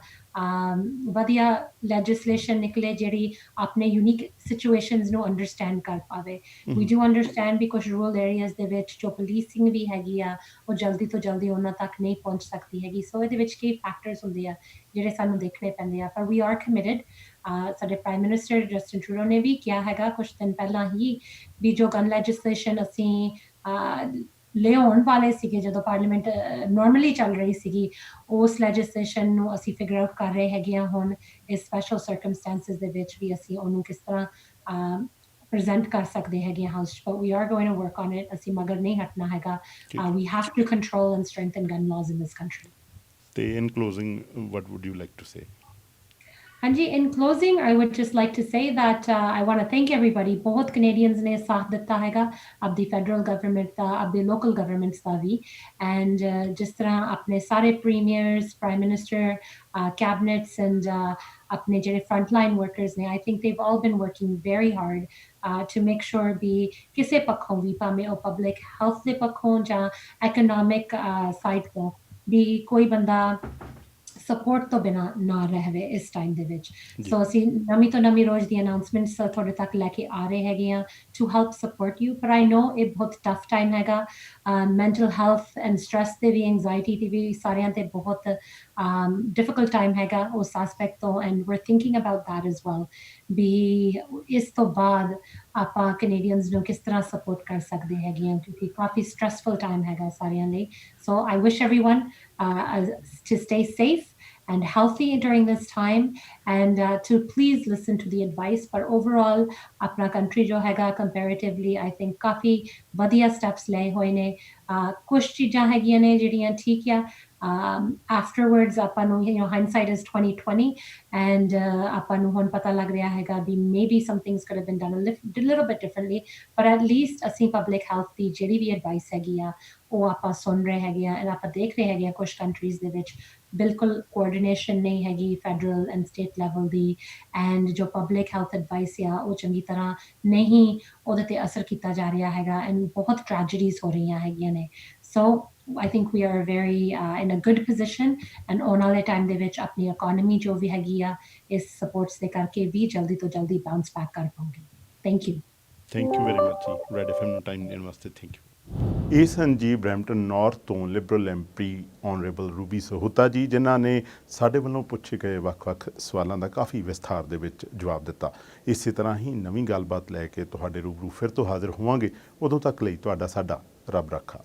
ਲੈਜਿਸਲੇਸ਼ਨ ਨਿਕਲੇ ਜਿਹੜੀ ਆਪਣੇ ਯੂਨੀਕ ਸਿਚੁਏਸ਼ਨਸ ਨੂੰ ਅੰਡਰਸਟੈਂਡ ਕਰ ਪਾਵੇ। ਵੀ ਡੂ ਅੰਡਰਸਟੈਂਡ ਵੀ ਕੁਛ ਰੂਰਲ ਏਰੀਆਜ਼ ਦੇ ਵਿੱਚ ਜੋ ਪੁਲਿਸਿੰਗ ਵੀ ਹੈਗੀ ਆ ਉਹ ਜਲਦੀ ਤੋਂ ਜਲਦੀ ਉਹਨਾਂ ਤੱਕ ਨਹੀਂ ਪਹੁੰਚ ਸਕਦੀ ਹੈਗੀ। ਸੋ ਇਹਦੇ ਵਿੱਚ ਕਈ ਫੈਕਟਰਸ ਹੁੰਦੇ ਆ ਜਿਹੜੇ ਸਾਨੂੰ ਦੇਖਣੇ ਪੈਂਦੇ ਆ, ਪਰ ਵੀ ਆਰ ਕਮਿਟਡ। ਸਾਡੇ ਪ੍ਰਾਈਮ ਮਿਨਿਸਟਰ ਜਸਟਿਨ ਟਰੂਡੋ ਨੇ ਵੀ ਕਿਹਾ ਹੈਗਾ ਕੁਛ ਦਿਨ ਪਹਿਲਾਂ ਹੀ ਵੀ ਜੋ ਗਨ ਲੈਜਿਸਲੇਸ਼ਨ ਅਸੀਂ ਲਿਆਉਣ ਵਾਲੇ ਸੀਗੇ ਜਦੋਂ ਪਾਰਲੀਮੈਂਟ ਨਾਰਮਲੀ ਚੱਲ ਰਹੀ ਸੀਗੀ, ਉਸ ਲੈਜਿਸਲੇਸ਼ਨ ਨੂੰ ਅਸੀਂ ਫਿਗਰ ਆਊਟ ਕਰ ਰਹੇ ਹੈਗੇ ਆ ਹੁਣ ਇਸ ਸਪੈਸ਼ਲ ਸਰਕਮਸਟੈਂਸਿਸ ਦੇ ਵਿੱਚ ਵੀ ਅਸੀਂ ਉਹਨੂੰ ਕਿਸ ਤਰ੍ਹਾਂ ਪ੍ਰੈਜ਼ੈਂਟ ਕਰ ਸਕਦੇ ਹੈਗੇ ਹਾਊਸ 'ਚ। But we are going to work on it. ਅਸੀਂ ਮਗਰ ਨਹੀਂ ਹਟਣਾ ਹੈਗਾ। We have to control and strengthen gun laws in this country. ਤੇ in closing what would you like to say? Anji, in closing, I would just like to say that I want to thank everybody. बहुत Canadians ने साथ दिता हैगा अब the federal government दा, अब the local governments दा भी, and जिस तरह अपने सारे premiers, prime minister, cabinets, and अपने ਜਿਹੜੇ frontline workers ने, I think they've all been working very hard to make sure भी ਕਿਸੇ ਪੱਖੋਂ ਵੀ ਭਾਵੇਂ ਉਹ public health ਦੇ ਪੱਖੋਂ ਜਾਂ economic side ਤੋਂ ਵੀ ਕੋਈ ਬੰਦਾ ਸਪੋਰਟ ਤੋਂ ਬਿਨਾਂ ਨਾ ਰਹੇ ਇਸ ਟਾਈਮ ਦੇ ਵਿੱਚ। ਸੋ ਅਸੀਂ ਨਵੀਂ ਤੋਂ ਨਵੀਂ ਰੋਜ਼ ਦੀ ਅਨਾਉਂਸਮੈਂਟਸ ਤੁਹਾਡੇ ਤੱਕ ਲੈ ਕੇ ਆ ਰਹੇ ਹੈਗੇ ਆ ਟੂ ਹੈਲਪ ਸਪੋਰਟ ਯੂ। ਪਰ ਆਈ ਨੋ ਇਹ ਬਹੁਤ ਟਫ ਟਾਈਮ ਹੈਗਾ। ਮੈਂਟਲ ਹੈਲਥ ਐਂਡ ਸਟ੍ਰੈਸ ਤੇ ਵੀ, ਐਂਗਜ਼ਾਇਟੀ ਤੇ ਵੀ ਸਾਰਿਆਂ ਤੇ ਬਹੁਤ ਡਿਫਿਕਲਟ ਟਾਈਮ ਹੈਗਾ ਉਸ ਐਸਪੈਕਟ ਤੋਂ, and we're thinking about that as well we ਇਸ ਤੋਂ ਬਾਅਦ ਆਪਾਂ ਕੈਨੇਡੀਅਨਸ ਨੂੰ ਕਿਸ ਤਰ੍ਹਾਂ ਸਪੋਰਟ ਕਰ ਸਕਦੇ ਹੈਗੇ ਆ, ਕਿਉਂਕਿ ਕਾਫੀ ਸਟ੍ਰੈਸਫੁਲ ਟਾਈਮ ਹੈਗਾ ਸਾਰਿਆਂ ਲਈ। ਸੋ ਆਈ ਵਿਸ਼ everyone to stay safe and healthy during this time, and to please listen to the advice. But overall apna country jo hega comparatively I think kafi vadiya steps le hoye ne। kuch cheezaਂ ਹੈਗੀਆਂ ਨੇ ਜਿਹੜੀਆਂ ਠੀਕ ਆ। Afterwards ਆਪਾਂ ਨੂੰ hindsight is 2020, and ਆਪਾਂ ਨੂੰ ਹੁਣ ਪਤਾ ਲੱਗ ਰਿਹਾ ਹੈਗਾ ਵੀ maybe some things could have been done a little bit differently, but at least ਅਸੀਂ public health ਦੀ ਜਿਹੜੀ ਵੀ advice ਹੈਗੀ ਆ ਉਹ ਆਪਾਂ ਸੁਣ ਰਹੇ ਹੈਗੇ ਆ। and ਆਪਾਂ ਦੇਖ ਰਹੇ ਹੈਗੇ ਆ ਕੁਝ ਕੰਟਰੀਜ਼ ਦੇ ਵਿੱਚ ਬਿਲਕੁਲ ਕੋਆਰਡੀਨੇਸ਼ਨ ਨਹੀਂ ਹੈਗੀ federal and state level the, and ਜੋ ਪਬਲਿਕ ਹੈਲਥ ਐਡਵਾਈਸ ਆ ਉਹ ਚੰਗੀ ਤਰ੍ਹਾਂ ਨਹੀਂ ਉਹਦੇ ਤੇ ਅਸਰ ਕੀਤਾ ਜਾ ਰਿਹਾ ਹੈਗਾ, ਐਂਡ ਬਹੁਤ ਟ੍ਰੈਜਡੀਜ਼ ਹੋ ਰਹੀਆਂ ਹੈਗੀਆਂ ਨੇ। ਸੋ I think we are very in a good position, and ਆਉਣ ਵਾਲੇ ਟਾਈਮ ਦੇ ਵਿੱਚ ਆਪਣੀ ਇਕੋਨਮੀ ਜੋ ਵੀ ਹੈਗੀ ਆ ਇਸ ਸਪੋਰਟਸ ਦੇ ਕਰਕੇ ਵੀ ਜਲਦੀ ਤੋਂ ਜਲਦੀ ਬਾਉਂਸ ਬੈਕ ਕਰ ਪਾਉਂਗੀ। ਥੈਂਕ ਯੂ ਵੈਰੀ ਮਚ ਜੀ। ਰੈਡ FM ਨੂੰ ਟਾਈਮ ਦੇਣ ਵਾਸਤੇ ਥੈਂਕ ਯੂ। ਇਹ ਸਨ ਜੀ ਬਰੈਂਪਟਨ ਨਾਰਥ ਤੋਂ ਲਿਬਰਲ MP ਆਨਰੇਬਲ ਰੂਬੀ ਸਹੂਤਾ ਜੀ, ਜਿਨ੍ਹਾਂ ਨੇ ਸਾਡੇ ਵੱਲੋਂ ਪੁੱਛੇ ਗਏ ਵੱਖ-ਵੱਖ ਸਵਾਲਾਂ ਦਾ ਕਾਫੀ ਵਿਸਥਾਰ ਦੇ ਵਿੱਚ ਜਵਾਬ ਦਿੱਤਾ। ਇਸੇ ਤਰ੍ਹਾਂ ਹੀ ਨਵੀਂ ਗੱਲਬਾਤ ਲੈ ਕੇ ਤੁਹਾਡੇ ਰੂਬਰੂ ਫਿਰ ਤੋਂ ਹਾਜ਼ਰ ਹੋਵਾਂਗੇ। ਉਦੋਂ ਤੱਕ ਲਈ ਤੁਹਾਡਾ ਸਾਡਾ ਰੱਬ ਰਾਖਾ।